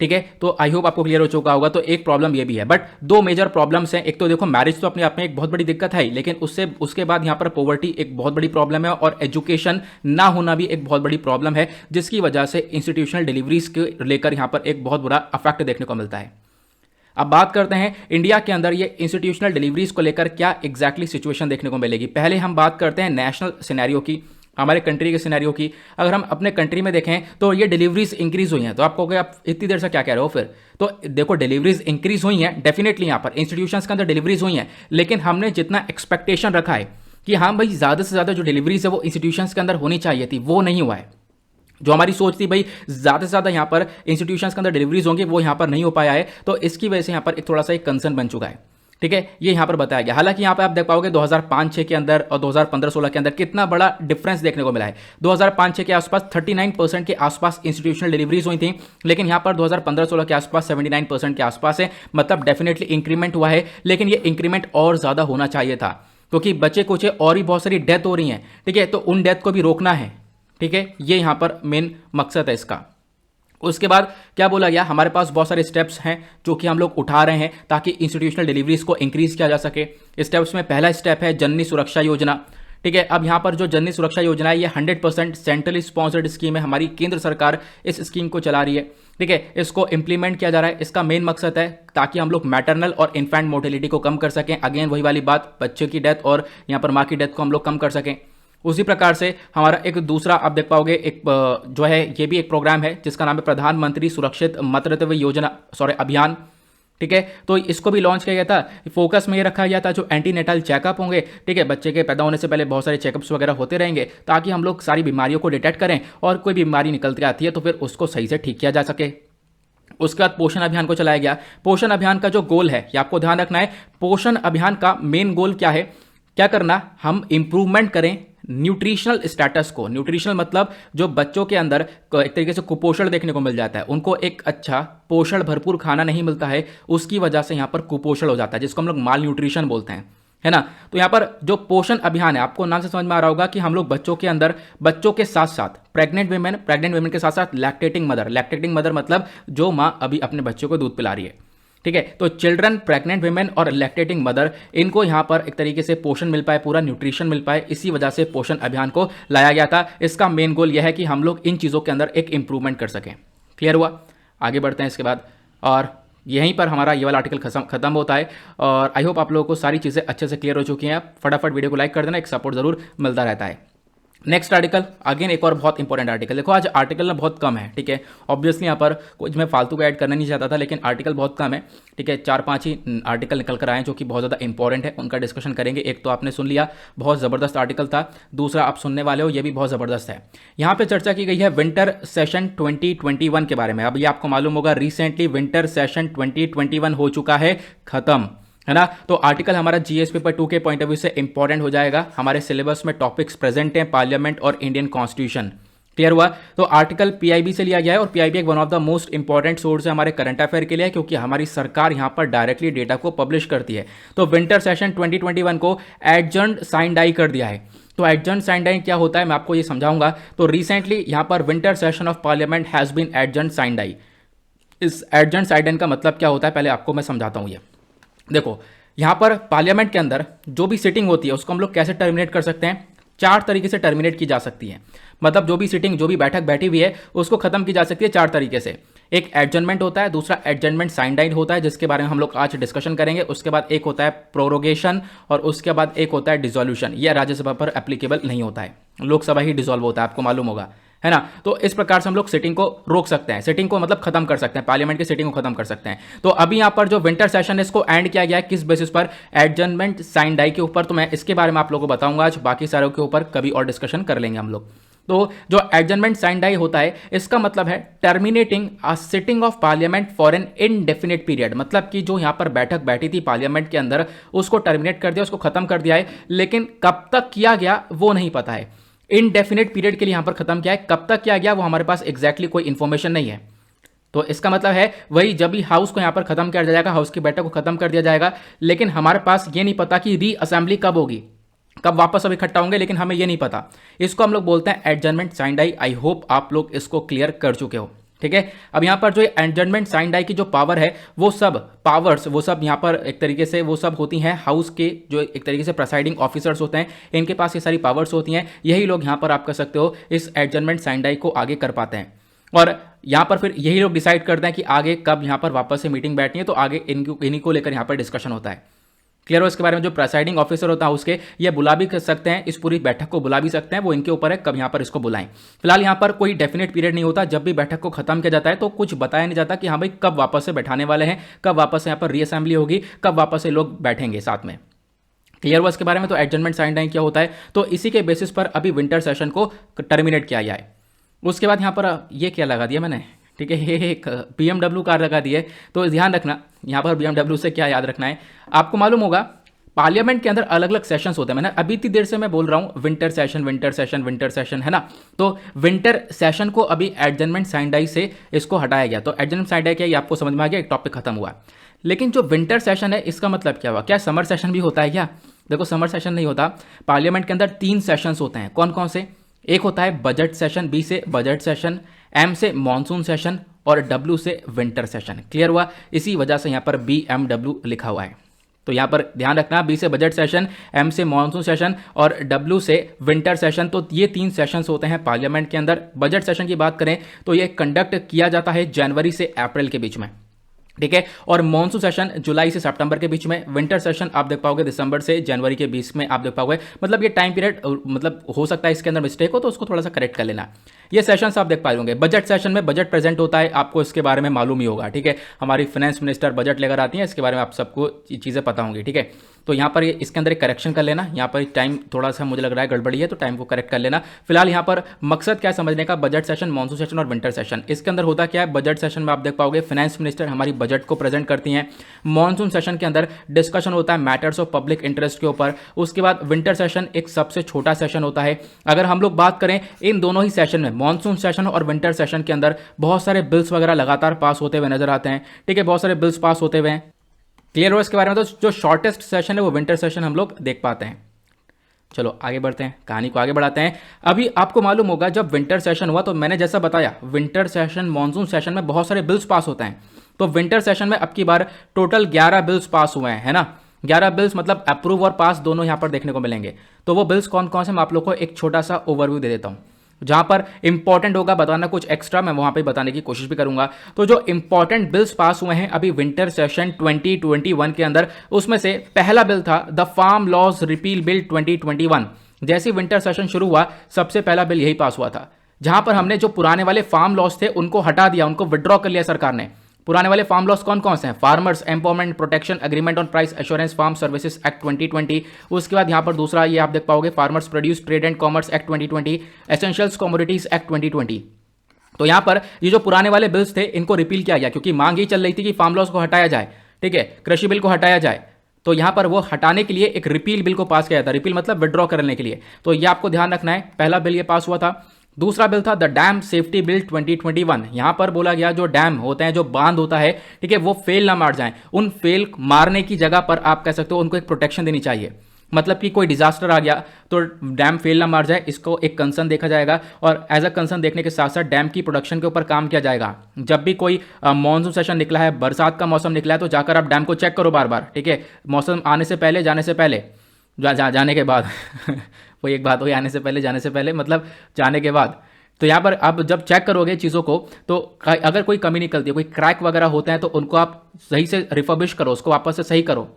ठीक है, तो आई होप आपको क्लियर हो चुका होगा। तो एक प्रॉब्लम ये भी है, बट दो मेजर प्रॉब्लम्स हैं। एक तो देखो मैरिज तो अपने आप में एक बहुत बड़ी दिक्कत है, लेकिन उसके बाद यहाँ पर पॉवर्टी एक बहुत बड़ी प्रॉब्लम है और एजुकेशन ना होना भी एक बहुत बड़ी प्रॉब्लम है, जिसकी वजह से इंस्टीट्यूशनल डिलीवरीज के लेकर यहाँ पर एक बहुत बुरा अफेक्ट देखने को मिलता है। अब बात करते हैं इंडिया के अंदर ये इंस्टीट्यूशनल डिलीवरीज को लेकर क्या एग्जैक्टली सिचुएशन देखने को मिलेगी। पहले हम बात करते हैं नेशनल सिनेरियो की, हमारे कंट्री के सिनेरियो की। अगर हम अपने कंट्री में देखें तो ये डिलीवरीज इंक्रीज हुई हैं। तो आपको आप इतनी देर से क्या कह रहे हो फिर, तो देखो डिलीवरीज इंक्रीज हुई हैं डेफिनेटली, यहाँ पर इंस्टीट्यूशंस के अंदर डिलीवरीज हुई हैं, लेकिन हमने जितना एक्सपेक्टेशन रखा है कि हाँ भाई ज़्यादा से ज़्यादा जो डिलीवरीज है वो इंस्टीट्यूशंस के अंदर होनी चाहिए थी, वो नहीं हुआ है। जो हमारी सोच थी भाई ज़्यादा से ज़्यादा यहाँ पर इंस्टीट्यूशंस के अंदर डिलीवरीज होंगे, वो यहाँ पर नहीं हो पाया है। तो इसकी वजह से यहाँ पर एक थोड़ा सा एक कंसर्न बन चुका है। ठीक है, ये यहाँ पर बताया गया। हालांकि यहाँ पे आप देख पाओगे 2005-6 के अंदर और 2015-16 के अंदर कितना बड़ा डिफरेंस देखने को मिला है। 2005-6 के आसपास 39% के आसपास इंस्टीट्यूशनल डिलीवरीज हुई थी, लेकिन यहाँ पर 2015-16 के आसपास 79% के आसपास है। मतलब डेफिनेटली इंक्रीमेंट हुआ है, लेकिन ये इंक्रीमेंट और ज़्यादा होना चाहिए था, क्योंकि बच्चे कुछ और भी बहुत सारी डेथ हो रही हैं। ठीक है, तो उन डेथ को भी रोकना है। ठीक है, ये यहाँ पर मेन मकसद है इसका। उसके बाद क्या बोला गया, हमारे पास बहुत सारे स्टेप्स हैं जो कि हम लोग उठा रहे हैं ताकि इंस्टीट्यूशनल डिलीवरीज को इंक्रीज किया जा सके। स्टेप्स में पहला स्टेप है जननी सुरक्षा योजना। ठीक है, अब यहाँ पर जो जननी सुरक्षा योजना है ये 100% सेंट्रली स्पॉन्सर्ड स्कीम है, हमारी केंद्र सरकार इस स्कीम को चला रही है। ठीक है, इसको इंप्लीमेंट किया जा रहा है। इसका मेन मकसद है ताकि हम लोग मैटरनल और इन्फेंट मोर्टेलिटी को कम कर सकें। अगेन वही वाली बात, बच्चे की डेथ और यहाँ पर माँ की डेथ को हम लोग कम कर सकें। उसी प्रकार से हमारा एक दूसरा आप देख पाओगे एक जो है ये भी एक प्रोग्राम है जिसका नाम है प्रधानमंत्री सुरक्षित मातृत्व योजना अभियान। ठीक है, तो इसको भी लॉन्च किया गया था। फोकस में ये रखा गया था जो एंटीनेटल चेकअप होंगे। ठीक है, बच्चे के पैदा होने से पहले बहुत सारे चेकअप्स वगैरह होते रहेंगे ताकि हम लोग सारी बीमारियों को डिटेक्ट करें और कोई बीमारी निकल के आती है तो फिर उसको सही से ठीक किया जा सके। उसके बाद पोषण अभियान को चलाया गया। पोषण अभियान का जो गोल है ये आपको ध्यान रखना है। पोषण अभियान का मेन गोल क्या है, क्या करना, हम इंप्रूवमेंट करें न्यूट्रिशनल स्टेटस को। न्यूट्रिशनल मतलब जो बच्चों के अंदर एक तरीके से कुपोषण देखने को मिल जाता है, उनको एक अच्छा पोषण भरपूर खाना नहीं मिलता है, उसकी वजह से यहाँ पर कुपोषण हो जाता है, जिसको हम लोग माल न्यूट्रिशन बोलते हैं, है ना। तो यहाँ पर जो पोषण अभियान है, आपको नाम से समझ में आ रहा होगा कि हम लोग बच्चों के अंदर, बच्चों के साथ साथ प्रेग्नेंट वेमेन के साथ साथ लैक्टेटिंग मदर मतलब जो माँ अभी अपने बच्चों को दूध पिला रही है, ठीक है। तो चिल्ड्रन, प्रेग्नेंट वुमेन और लैक्टेटिंग मदर, इनको यहाँ पर एक तरीके से पोषण मिल पाए, पूरा न्यूट्रिशन मिल पाए, इसी वजह से पोषण अभियान को लाया गया था। इसका मेन गोल यह है कि हम लोग इन चीज़ों के अंदर एक इंप्रूवमेंट कर सकें। क्लियर हुआ? आगे बढ़ते हैं इसके बाद, और यहीं पर हमारा ये वाला आर्टिकल खत्म होता है। और आई होप आप लोगों को सारी चीज़ें अच्छे से क्लियर हो चुकी हैं। आप फटाफट वीडियो को लाइक कर देना, एक सपोर्ट जरूर मिलता रहता है। नेक्स्ट आर्टिकल, अगेन एक और बहुत इंपॉर्टेंट आर्टिकल। देखो आज आर्टिकल ना बहुत कम है, ठीक है। ऑब्वियसली यहाँ पर कुछ मैं फालतू का ऐड करना नहीं चाहता था, लेकिन आर्टिकल बहुत कम है, ठीक है। 4-5 ही आर्टिकल निकल कर आए जो कि बहुत ज़्यादा इंपॉर्टेंट है, उनका डिस्कशन करेंगे। एक तो आपने सुन लिया, बहुत ज़बरदस्त आर्टिकल था। दूसरा आप सुनने वाले हो, ये भी बहुत ज़बरदस्त है। यहाँ पे चर्चा की गई है विंटर सेशन 2021 के बारे में। अब ये आपको मालूम होगा, रिसेंटली विंटर सेशन 2021 हो चुका है खत्म, है ना। तो आर्टिकल हमारा जीएस पेपर 2 के पॉइंट ऑफ व्यू से इंपॉर्टेंट हो जाएगा। हमारे सिलेबस में टॉपिक्स प्रेजेंट हैं, पार्लियामेंट और इंडियन कॉन्स्टिट्यूशन। क्लियर हुआ? तो आर्टिकल पीआईबी से लिया गया है, और पीआईबी एक one of the most important source है हमारे करंट अफेयर के लिए, क्योंकि हमारी सरकार यहां पर डायरेक्टली डेटा को पब्लिश करती है। तो विंटर सेशन 2021 को एडजर्न्ड साइन डाई कर दिया है। तो एडजर्न्ड साइन डाई क्या होता है, मैं आपको ये समझाऊंगा। तो रिसेंटली यहां पर winter session of parliament has been adjourned sine die. इस एडजर्न्ड साइन डाई का मतलब क्या होता है, पहले आपको मैं समझाता हूं। ये देखो, यहां पर पार्लियामेंट के अंदर जो भी सिटिंग होती है उसको हम लोग कैसे टर्मिनेट कर सकते हैं। 4 तरीके से टर्मिनेट की जा सकती है। मतलब जो भी सिटिंग, जो भी बैठक बैठी हुई है, उसको खत्म की जा सकती है 4 तरीके से। एक एडजर्नमेंट होता है, दूसरा एडजर्नमेंट साइन डाई होता है, जिसके बारे में हम लोग आज डिस्कशन करेंगे। उसके बाद एक होता है प्रोरोगेशन, और उसके बाद एक होता है डिसोल्यूशन। यह राज्यसभा पर एप्लीकेबल नहीं होता है, लोकसभा ही डिसॉल्व होता है, आपको मालूम होगा, है ना। तो इस प्रकार से हम लोग सिटिंग को रोक सकते हैं, सिटिंग को मतलब खत्म कर सकते हैं, पार्लियामेंट की सिटिंग को खत्म कर सकते हैं। तो अभी यहां पर जो विंटर सेशन है इसको एंड किया गया है, किस बेसिस पर? एडजर्नमेंट साइन डाई के ऊपर। तो मैं इसके बारे में आप लोगों को बताऊंगा आज, बाकी सारों के ऊपर कभी और डिस्कशन कर लेंगे हम लोग। तो जो एडजर्नमेंट साइन डाई होता है, इसका मतलब है terminating a sitting of parliament for an indefinite period. मतलब कि जो यहां पर बैठक बैठी थी पार्लियामेंट के अंदर, उसको टर्मिनेट कर दिया, उसको खत्म कर दिया है, लेकिन कब तक किया गया वो नहीं पता है। इनडेफिनिट पीरियड के लिए यहां पर खत्म किया है, कब तक किया गया वो हमारे पास एग्जैक्टली कोई इंफॉर्मेशन नहीं है। तो इसका मतलब है वही, जब भी हाउस को यहां पर खत्म कर दिया जाएगा, हाउस की बैठक को खत्म कर दिया जाएगा, लेकिन हमारे पास ये नहीं पता कि री असेंबली कब होगी, कब वापस सब इकट्ठा होंगे, लेकिन हमें ये नहीं पता। इसको हम लोग बोलते हैं adjournment sine die. I hope आप लोग इसको क्लियर कर चुके हो, ठीक है। अब यहां पर जो एडजर्नमेंट साइन डाई की जो पावर है, वो सब पावर्स, वो सब यहां पर एक तरीके से वो सब होती हैं हाउस के जो एक तरीके से प्रेसाइडिंग ऑफिसर्स होते हैं, इनके पास ये सारी पावर्स होती हैं। यही लोग यहां पर आप कह सकते हो इस एडजर्नमेंट साइन डाई को आगे कर पाते हैं, और यहां पर फिर यही लोग डिसाइड करते हैं कि आगे कब यहां पर वापस से मीटिंग बैठनी है। तो आगे इन्हीं को लेकर यहां पर डिस्कशन होता है। क्लियर हो? इसके बारे में जो प्रेसाइडिंग ऑफिसर होता है उसके, ये बुला भी कर सकते हैं, इस पूरी बैठक को बुला भी सकते हैं, वो इनके ऊपर है कब यहां पर इसको बुलाएं। फिलहाल यहां पर कोई डेफिनेट पीरियड नहीं होता। जब भी बैठक को खत्म किया जाता है तो कुछ बताया नहीं जाता कि हाँ भाई कब वापस से बैठाने वाले हैं, कब वापस से यहां पर रीअसेंबली होगी, कब वापस से लोग बैठेंगे साथ में। क्लियर हुआ इसके बारे में? तो एडजर्नमेंट साइन डाई क्या होता है, तो इसी के बेसिस पर अभी विंटर सेशन को टर्मिनेट किया गया है। उसके बाद यहां पर ये क्या लगा दिया मैंने, ठीक है, ये एक BMW कार लगा दी है। तो ध्यान रखना यहां पर BMW से क्या याद रखना है। आपको मालूम होगा पार्लियामेंट के अंदर अलग अलग सेशंस होते हैं। मैंने अभी इतनी देर से मैं बोल रहा हूं winter session winter session winter session, है ना। तो विंटर सेशन को अभी एडजर्नमेंट साइन डाई से इसको हटाया गया। तो एडजर्नमेंट साइन डाई क्या, ये आपको समझ में आ गया, एक टॉपिक खत्म हुआ। लेकिन जो विंटर सेशन है इसका मतलब क्या हुआ? क्या समर सेशन भी होता है क्या? देखो समर सेशन नहीं होता। पार्लियामेंट के अंदर 3 सेशंस होते हैं। कौन कौन से? एक होता है बजट सेशन, B से बजट सेशन, M से मॉनसून सेशन, और W से विंटर सेशन। क्लियर हुआ? इसी वजह से यहां पर BMW लिखा हुआ है। तो यहां पर ध्यान रखना, B से बजट सेशन, M से मॉनसून सेशन और W से विंटर सेशन। तो ये 3 सेशंस होते हैं पार्लियामेंट के अंदर। बजट सेशन की बात करें तो ये कंडक्ट किया जाता है जनवरी से अप्रैल के बीच में, ठीक है। और मॉनसून सेशन जुलाई से सितंबर के बीच में। विंटर सेशन आप देख पाओगे दिसंबर से जनवरी के बीच में आप देख पाओगे। मतलब ये टाइम पीरियड, मतलब हो सकता है इसके अंदर मिस्टेक हो तो उसको थोड़ा सा करेक्ट कर लेना। ये सेशंस आप देख पाओगे। बजट सेशन में बजट प्रेजेंट होता है, आपको इसके बारे में मालूम ही होगा, ठीक है। हमारी फाइनेंस मिनिस्टर बजट लेकर आती हैं, इसके बारे में आप सबको चीज़ें पता होंगी, ठीक है। तो यहाँ पर इसके अंदर एक करेक्शन कर लेना। यहाँ पर टाइम थोड़ा सा मुझे लग रहा है गड़बड़ी है, तो टाइम को करेक्ट कर लेना। फिलहाल यहाँ पर मकसद क्या समझने का, बजट सेशन, मॉनसून सेशन और विंटर सेशन। इसके अंदर होता क्या है, बजट सेशन में आप देख पाओगे फाइनेंस मिनिस्टर हमारी बजट को प्रेजेंट करती हैं। मॉनसून सेशन के अंदर डिस्कशन होता है मैटर्स ऑफ पब्लिक इंटरेस्ट के ऊपर। उसके बाद विंटर सेशन एक सबसे छोटा सेशन होता है। अगर हम लोग बात करें इन दोनों ही सेशन में, मॉनसून सेशन और विंटर सेशन के अंदर बहुत सारे बिल्स वगैरह लगातार पास होते हुए नजर आते हैं, ठीक है। बहुत सारे बिल्स पास होते हुए हैं। क्लियर हो इसके बारे में? तो जो शॉर्टेस्ट सेशन है वो विंटर सेशन हम लोग देख पाते हैं। चलो आगे बढ़ते हैं, कहानी को आगे बढ़ाते हैं। अभी आपको मालूम होगा जब विंटर सेशन हुआ तो मैंने जैसा बताया विंटर सेशन मॉनसून सेशन में बहुत सारे बिल्स पास होते हैं। तो विंटर सेशन में अब की बार टोटल 11 बिल्स पास हुए हैं, है ना। 11 बिल्स मतलब अप्रूव और पास दोनों यहां पर देखने को मिलेंगे। तो वो बिल्स कौन कौन से, मैं आप लोग को एक छोटा सा ओवरव्यू दे देता हूं। जहां पर इंपॉर्टेंट होगा बताना कुछ एक्स्ट्रा, मैं वहां पे बताने की कोशिश भी करूंगा। तो जो इंपॉर्टेंट बिल्स पास हुए हैं अभी विंटर सेशन 2021 के अंदर, उसमें से पहला बिल था the farm laws repeal bill 2021। जैसे विंटर सेशन शुरू हुआ सबसे पहला बिल यही पास हुआ था, जहां पर हमने जो पुराने वाले फार्म लॉज थे उनको हटा दिया, उनको विड्रॉ कर लिया सरकार ने। पुराने वाले फार्म लॉस कौन कौन से हैं? Farmers empowerment protection agreement on price assurance farm services act 2020। उसके बाद यहां पर दूसरा ये आप देख पाओगे farmers produce trade and commerce act 2020, essentials commodities act 2020। तो यहां पर ये जो पुराने वाले बिल्स थे इनको रिपील किया गया, क्योंकि मांग ही चल रही थी कि फार्म लॉस को हटाया जाए, ठीक है, कृषि बिल को हटाया जाए। तो यहां पर वो हटाने के लिए एक रिपील बिल को पास किया था, रिपील मतलब विड्रॉ करने के लिए। तो ये आपको ध्यान रखना है, पहला बिल ये पास हुआ था। दूसरा बिल था द डैम सेफ्टी बिल 2021। यहां पर बोला गया जो डैम होते हैं, जो बांध होता है, ठीक है, वो फेल ना मार जाए। उन फेल मारने की जगह पर आप कह सकते हो उनको एक प्रोटेक्शन देनी चाहिए। मतलब कि कोई डिजास्टर आ गया तो डैम फेल ना मार जाए, इसको एक कंसर्न देखा जाएगा। और एज अ कंसर्न देखने के साथ साथ डैम की प्रोडक्शन के ऊपर काम किया जाएगा। जब भी कोई मॉनसून सेशन निकला है, बरसात का मौसम निकला है, तो जाकर आप डैम को चेक करो बार बार, ठीक है, मौसम आने से पहले, जाने से पहले, जाने के बाद वो एक बात हुई, आने से पहले जाने से पहले मतलब जाने के बाद। तो यहाँ पर आप जब चेक करोगे चीज़ों को, तो अगर कोई कमी निकलती है, कोई क्रैक वगैरह होते हैं, तो उनको आप सही से रिफर्बिश करो, उसको वापस से सही करो।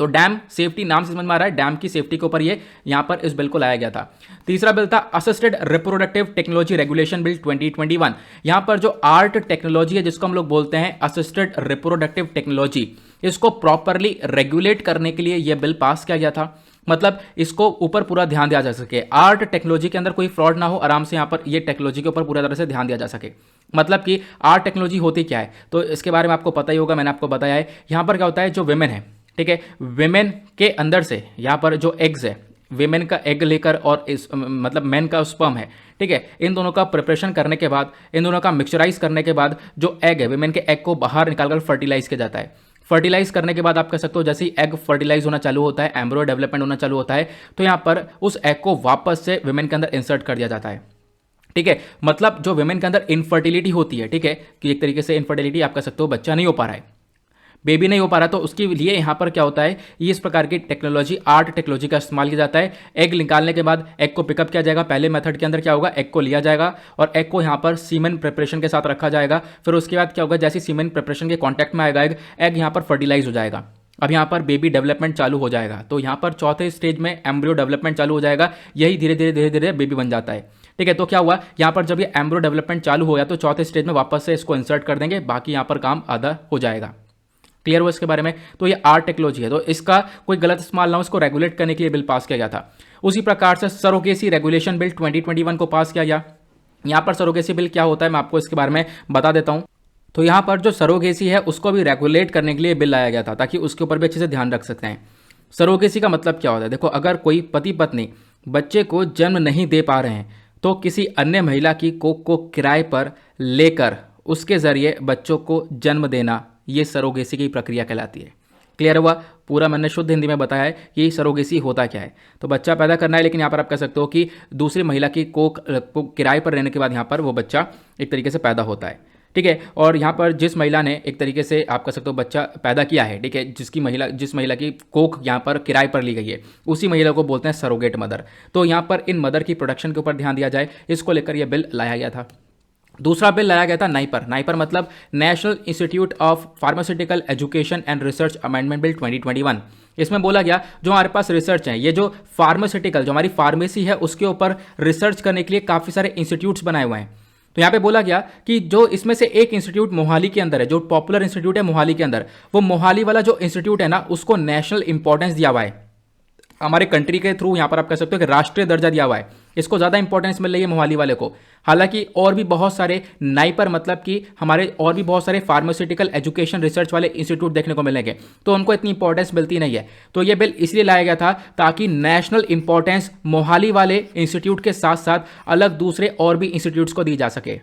तो डैम सेफ्टी नाम से समझ में आ रहा है, डैम की सेफ्टी के ऊपर ये यहाँ पर इस बिल को लाया गया था। तीसरा बिल था assisted reproductive technology regulation bill 2021। यहाँ पर जो आर्ट टेक्नोलॉजी है, जिसको हम लोग बोलते हैं असिस्टेड रिप्रोडक्टिव टेक्नोलॉजी, इसको प्रॉपरली रेगुलेट करने के लिए यह बिल पास किया गया था। मतलब इसको ऊपर पूरा ध्यान दिया जा सके, आर्ट टेक्नोलॉजी के अंदर कोई फ्रॉड ना हो, आराम से यहाँ पर ये टेक्नोलॉजी के ऊपर पूरा तरह से ध्यान दिया जा सके। मतलब कि आर्ट टेक्नोलॉजी होती क्या है, तो इसके बारे में आपको पता ही होगा, मैंने आपको बताया है। यहाँ पर क्या होता है, जो विमेन है, ठीक है, विमेन के अंदर से यहाँ पर जो एग्स है, विमेन का एग लेकर और इस मतलब मैन का स्पर्म है, ठीक है, इन दोनों का प्रिपरेशन करने के बाद, इन दोनों का मिक्सचराइज करने के बाद जो एग है, विमेन के एग को बाहर निकालकर फर्टिलाइज किया जाता है। फर्टिलाइज करने के बाद आप कह सकते हो जैसे ही एग फर्टिलाइज होना चालू होता है, एम्ब्रियो डेवलपमेंट होना चालू होता है, तो यहाँ पर उस एग को वापस से विमेन के अंदर इंसर्ट कर दिया जाता है, ठीक है। मतलब जो विमेन के अंदर इनफर्टिलिटी होती है, ठीक है, कि एक तरीके से इनफर्टिलिटी आप कह सकते हो बच्चा नहीं हो पा रहा है, बेबी नहीं हो पा रहा, तो उसके लिए यहाँ पर क्या होता है, ये इस प्रकार की टेक्नोलॉजी, आर्ट टेक्नोलॉजी का इस्तेमाल किया जाता है। एग निकालने के बाद एग को पिकअप किया जाएगा। पहले मेथड के अंदर क्या होगा, एग को लिया जाएगा और एग को यहाँ पर सीमेन प्रिपरेशन के साथ रखा जाएगा। फिर उसके बाद क्या होगा, जैसे सीमेन प्रिपरेशन के कॉन्टैक्ट में आएगा एग यहाँ पर फर्टिलाइज हो जाएगा। अब यहाँ पर बेबी डेवलपमेंट चालू हो जाएगा। तो यहाँ पर चौथे स्टेज में एम्ब्रियो डेवलपमेंट चालू हो जाएगा। यही धीरे धीरे धीरे धीरे बेबी बन जाता है, ठीक है। तो क्या हुआ, यहाँ पर जब ये एम्ब्रियो डेवलपमेंट चालू हो गया तो चौथे स्टेज में वापस से इसको इंसर्ट कर देंगे, बाकी यहाँ पर काम आधा हो जाएगा। क्लियर हुआ इसके बारे में। तो ये आर्ट टेक्नोलॉजी है, तो इसका कोई गलत इस्तेमाल ना हो, इसको रेगुलेट करने के लिए बिल पास किया गया था। उसी प्रकार से सरोगेसी रेगुलेशन बिल 2021 को पास किया गया। यहाँ पर सरोगेसी बिल क्या होता है मैं आपको इसके बारे में बता देता हूँ। तो यहाँ पर जो सरोगेसी है उसको भी रेगुलेट करने के लिए बिल लाया गया था, ताकि उसके ऊपर भी अच्छे से ध्यान रख सकते हैं। सरोगेसी का मतलब क्या होता है, देखो, अगर कोई पति पत्नी बच्चे को जन्म नहीं दे पा रहे हैं तो किसी अन्य महिला की कोख को किराए पर लेकर उसके जरिए बच्चों को जन्म देना, ये सरोगेसी की प्रक्रिया कहलाती है। क्लियर हुआ, पूरा मैंने शुद्ध हिंदी में बताया है कि सरोगेसी होता क्या है। तो बच्चा पैदा करना है, लेकिन यहाँ पर आप कह सकते हो कि दूसरी महिला की कोख को किराए पर रहने के बाद यहाँ पर वो बच्चा एक तरीके से पैदा होता है, ठीक है। और यहाँ पर जिस महिला ने एक तरीके से आप कह सकते हो बच्चा पैदा किया है, ठीक है, जिस महिला की कोख यहाँ पर किराए पर ली गई है, उसी महिला को बोलते हैं सरोगेट मदर। तो यहाँ पर इन मदर की प्रोडक्शन के ऊपर ध्यान दिया जाए, इसको लेकर यह बिल लाया गया था। दूसरा बिल लाया गया था नाइपर। नाइपर मतलब national institute of pharmaceutical education and research amendment bill 2021। इसमें बोला गया जो हमारे पास रिसर्च है, ये जो फार्मास्यूटिकल, जो हमारी फार्मेसी है, उसके ऊपर रिसर्च करने के लिए काफ़ी सारे इंस्टीट्यूट्स बनाए हुए हैं। तो यहाँ पे बोला गया कि जो इसमें से एक इंस्टीट्यूट मोहाली के अंदर है, जो पॉपुलर इंस्टीट्यूट है मोहाली के अंदर, वो मोहाली वाला जो इंस्टीट्यूट है ना, उसको नेशनल इंपॉर्टेंस दिया हुआ है हमारे कंट्री के थ्रू। यहाँ पर आप कह सकते हो कि राष्ट्रीय दर्जा दिया हुआ है, इसको ज़्यादा इंपॉर्टेंस मिल रही है मोहाली वाले को। हालांकि और भी बहुत सारे नाइपर मतलब कि हमारे और भी बहुत सारे फार्मास्यूटिकल एजुकेशन रिसर्च वाले इंस्टीट्यूट देखने को मिलेंगे, तो उनको इतनी इंपॉर्टेंस मिलती नहीं है। तो ये बिल इसलिए लाया गया था ताकि नेशनल इंपॉर्टेंस मोहाली वाले इंस्टीट्यूट के साथ साथ अलग दूसरे और भी इंस्टीट्यूट्स को दी जा सके।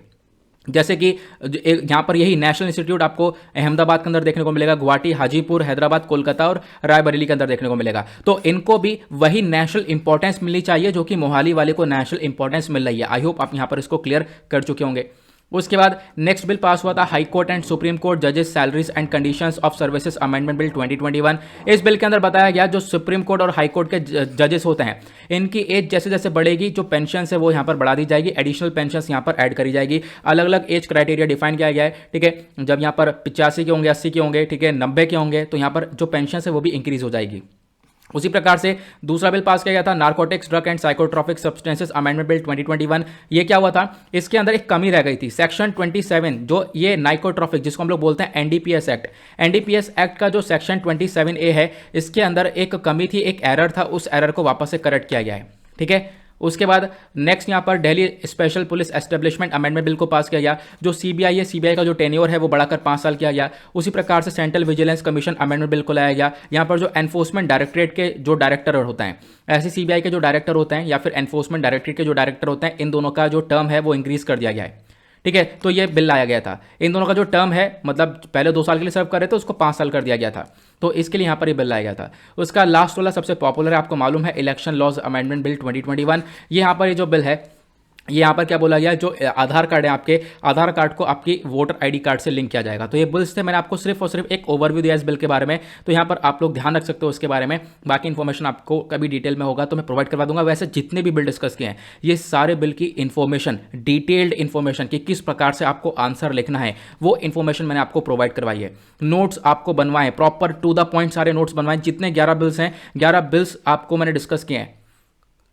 जैसे कि यहाँ पर यही नेशनल इंस्टीट्यूट आपको अहमदाबाद के अंदर देखने को मिलेगा, गुवाहाटी, हाजीपुर, हैदराबाद, कोलकाता और रायबरेली के अंदर देखने को मिलेगा। तो इनको भी वही नेशनल इंपॉर्टेंस मिलनी चाहिए जो कि मोहाली वाले को नेशनल इंपॉर्टेंस मिल रही है। आई होप आप यहाँ पर इसको क्लियर कर चुके होंगे। उसके बाद नेक्स्ट बिल पास हुआ था high court and supreme court जजेस salaries and conditions of services amendment bill 2021। इस बिल के अंदर बताया गया जो सुप्रीम कोर्ट और हाई कोर्ट के जजेस होते हैं इनकी एज जैसे जैसे बढ़ेगी जो पेंशन है वो यहाँ पर बढ़ा दी जाएगी, एडिशनल पेंशन यहाँ पर ऐड करी जाएगी। अलग अलग एज क्राइटेरिया डिफाइन किया गया है, ठीक है। जब यहाँ पर 85 के होंगे, 80 के होंगे, ठीक है, 90 के होंगे तो यहाँ पर जो पेंशन है वो भी इंक्रीज हो जाएगी। उसी प्रकार से दूसरा बिल पास किया गया था narcotics drug and psychotropic substances amendment bill 2021। ये क्या हुआ था, इसके अंदर एक कमी रह गई थी। सेक्शन 27 जो ये नाइकोट्रॉपिक जिसको हम लोग बोलते हैं एनडीपीएस एक्ट, एनडीपीएस एक्ट का जो सेक्शन 27A है इसके अंदर एक कमी थी, एक एरर था, उस एरर को वापस से करेक्ट किया गया है, ठीक है। उसके बाद नेक्स्ट यहाँ पर Delhi special police establishment amendment bill को पास किया गया। जो सीबीआई है, सीबीआई का जो टेन्योर है वो बढ़ाकर 5 साल किया गया। उसी प्रकार से central vigilance commission amendment bill को लाया गया। यहाँ पर जो एनफोर्समेंट डायरेक्टरेट के जो डायरेक्टर होते हैं, ऐसे सीबीआई के जो डायरेक्टर होते हैं या फिर एनफोर्समेंट डायरेक्टरेट के जो डायरेक्टर होते हैं, इन दोनों का जो टर्म है वो इंक्रीज कर दिया गया है, ठीक है। तो ये बिल लाया गया था। इन दोनों का जो टर्म है मतलब पहले 2 साल के लिए सर्व कर रहे थे उसको 5 साल कर दिया गया था, तो इसके लिए यहाँ पर ये बिल लाया गया था। उसका लास्ट वाला सबसे पॉपुलर है, आपको मालूम है, इलेक्शन लॉज अमेंडमेंट बिल 2021। ये यहाँ पर ये जो बिल है ये यहाँ पर क्या बोला गया, जो आधार कार्ड है आपके आधार कार्ड को आपकी वोटर आईडी कार्ड से लिंक किया जाएगा। तो ये बिल्स थे, मैंने आपको सिर्फ और सिर्फ एक ओवरव्यू दिया इस बिल के बारे में, तो यहाँ पर आप लोग ध्यान रख सकते हो इसके बारे में। बाकी इन्फॉर्मेशन आपको कभी डिटेल में होगा तो मैं प्रोवाइड करवा दूंगा। वैसे जितने भी बिल डिस्कस किए हैं ये सारे बिल की इन्फॉर्मेशन, डिटेल्ड इन्फॉर्मेशन कि किस प्रकार से आपको आंसर लिखना है वो इन्फॉर्मेशन मैंने आपको प्रोवाइड करवाई है। नोट्स आपको बनवाएं, प्रॉपर टू द पॉइंट सारे नोट्स बनवाएं। जितने 11 बिल्स हैं 11 बिल्स आपको मैंने डिस्कस किए हैं।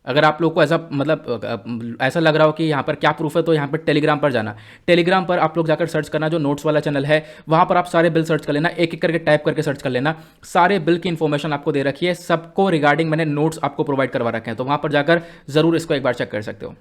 अगर आप लोग को ऐसा मतलब ऐसा लग रहा हो कि यहाँ पर क्या प्रूफ है तो यहाँ पर टेलीग्राम पर जाना, टेलीग्राम पर आप लोग जाकर सर्च करना, जो नोट्स वाला चैनल है वहाँ पर आप सारे बिल सर्च कर लेना, एक एक करके टाइप करके सर्च कर लेना। सारे बिल की इन्फॉर्मेशन आपको दे रखी है, सबको रिगार्डिंग मैंने नोट्स आपको प्रोवाइड करवा रखे हैं, तो वहाँ पर जाकर जरूर इसको एक बार चेक कर सकते हो।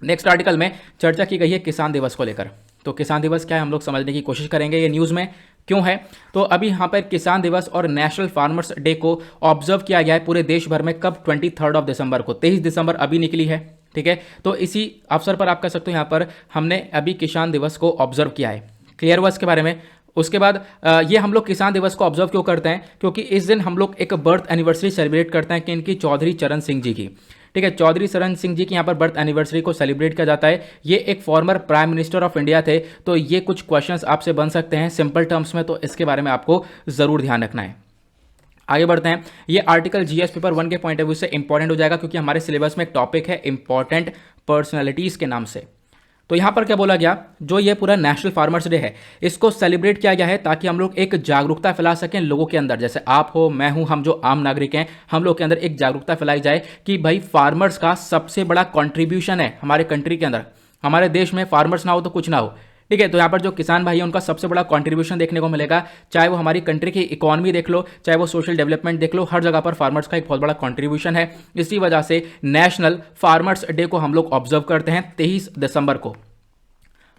नेक्स्ट आर्टिकल में चर्चा की गई है किसान दिवस को लेकर। तो किसान दिवस क्या है हम लोग समझने की कोशिश करेंगे, ये न्यूज़ में क्यों है। तो अभी यहाँ पर किसान दिवस और नेशनल फार्मर्स डे को ऑब्जर्व किया गया है पूरे देश भर में। कब, 23 दिसंबर को, 23 दिसंबर अभी निकली है, ठीक है। तो इसी अवसर पर आप कह सकते हो यहाँ पर हमने अभी किसान दिवस को ऑब्जर्व किया है। क्लियर हुआ इसके बारे में। उसके बाद ये हम लोग किसान दिवस को ऑब्जर्व क्यों करते हैं, क्योंकि इस दिन हम लोग एक बर्थ एनिवर्सरी सेलिब्रेट करते हैं कि इनकी चौधरी चरण सिंह जी की, ठीक है। चौधरी चरण सिंह जी की यहाँ पर बर्थ एनिवर्सरी को सेलिब्रेट किया जाता है। ये एक former prime minister of India थे, तो ये कुछ क्वेश्चंस आपसे बन सकते हैं सिंपल टर्म्स में, तो इसके बारे में आपको जरूर ध्यान रखना है। आगे बढ़ते हैं। ये आर्टिकल जीएस पेपर 1 के पॉइंट ऑफ व्यू से इंपॉर्टेंट हो जाएगा क्योंकि हमारे सिलेबस में एक टॉपिक है इंपॉर्टेंट पर्सनैलिटीज के नाम से। तो यहाँ पर क्या बोला गया, जो ये पूरा नेशनल फार्मर्स डे है इसको सेलिब्रेट किया गया है ताकि हम लोग एक जागरूकता फैला सकें लोगों के अंदर, जैसे आप हो, मैं हूँ, हम जो आम नागरिक हैं, हम लोग के अंदर एक जागरूकता फैलाई जाए कि भाई फार्मर्स का सबसे बड़ा कंट्रीब्यूशन है हमारे कंट्री के अंदर। हमारे देश में फार्मर्स ना हो तो कुछ ना हो, ठीक है। तो यहाँ पर जो किसान भाई है उनका सबसे बड़ा कंट्रीब्यूशन देखने को मिलेगा, चाहे वो हमारी कंट्री की इकोनॉमी देख लो, चाहे वो सोशल डेवलपमेंट देख लो, हर जगह पर फार्मर्स का एक बहुत बड़ा कंट्रीब्यूशन है। इसी वजह से नेशनल फार्मर्स डे को हम लोग ऑब्जर्व करते हैं 23 दिसंबर को।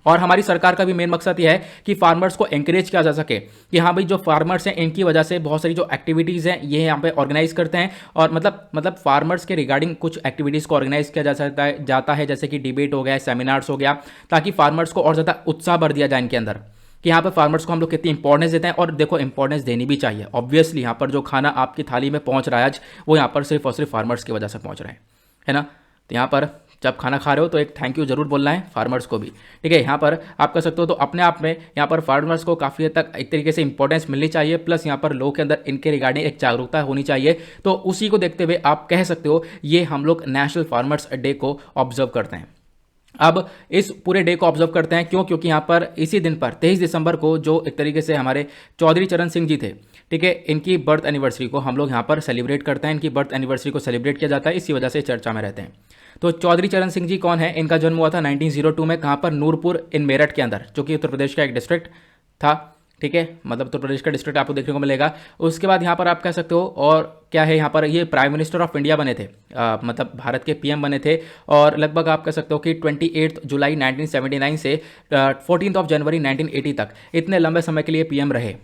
और हमारी सरकार का भी मेन मकसद यह है कि फार्मर्स को एंकरेज किया जा सके कि हाँ भाई जो फार्मर्स हैं इनकी वजह से बहुत सारी जो एक्टिविटीज़ हैं ये यहाँ पे ऑर्गेनाइज करते हैं, और मतलब फार्मर्स के रिगार्डिंग कुछ एक्टिविटीज़ को ऑर्गेनाइज किया जाता है जैसे कि डिबेट हो गया, सेमिनार्स हो गया, ताकि फार्मर्स को और ज़्यादा उत्साह भर दिया जाए इनके अंदर कि यहाँ पर फार्मर्स को हम लोग कितनी इंपॉर्टेंस देते हैं। और देखो इंपॉर्टेंस देनी भी चाहिए, ऑब्वियसली यहाँ पर जो खाना आपकी थाली में पहुँच रहा है आज वो यहाँ पर सिर्फ और सिर्फ फार्मर्स की वजह से पहुँच रहा है ना। तो यहाँ पर जब खाना खा रहे हो तो एक थैंक यू जरूर बोलना है फार्मर्स को भी, ठीक है। यहाँ पर आप कह सकते हो तो अपने आप में यहाँ पर फार्मर्स को काफ़ी हद तक एक तरीके से इंपॉर्टेंस मिलनी चाहिए, प्लस यहाँ पर लोगों के अंदर इनके रिगार्डिंग एक जागरूकता होनी चाहिए। तो उसी को देखते हुए आप कह सकते हो ये हम लोग नेशनल फार्मर्स डे को ऑब्जर्व करते हैं। अब इस पूरे डे को ऑब्जर्व करते हैं क्यों, क्योंकि यहाँ पर इसी दिन पर 23 दिसंबर को जो एक तरीके से हमारे चौधरी चरण सिंह जी थे, ठीक है, इनकी बर्थ एनिवर्सरी को हम लोग यहाँ पर सेलिब्रेट करते हैं। इनकी बर्थ एनिवर्सरी को सेलिब्रेट किया जाता है, इसी वजह से चर्चा में रहते हैं। तो चौधरी चरण सिंह जी कौन है, इनका जन्म हुआ था 1902 में, कहाँ पर, नूरपुर इन मेरठ के अंदर, जो कि उत्तर प्रदेश का एक डिस्ट्रिक्ट था, ठीक है, मतलब उत्तर प्रदेश का डिस्ट्रिक्ट आपको देखने को मिलेगा। उसके बाद यहाँ पर आप कह सकते हो और क्या है, यहाँ पर ये प्राइम मिनिस्टर ऑफ इंडिया बने थे, मतलब भारत के पीएम बने थे, और लगभग आप कह सकते हो कि 28 जुलाई 1979 से 14 जनवरी 1980 तक इतने लंबे समय के लिए पीएम रहे।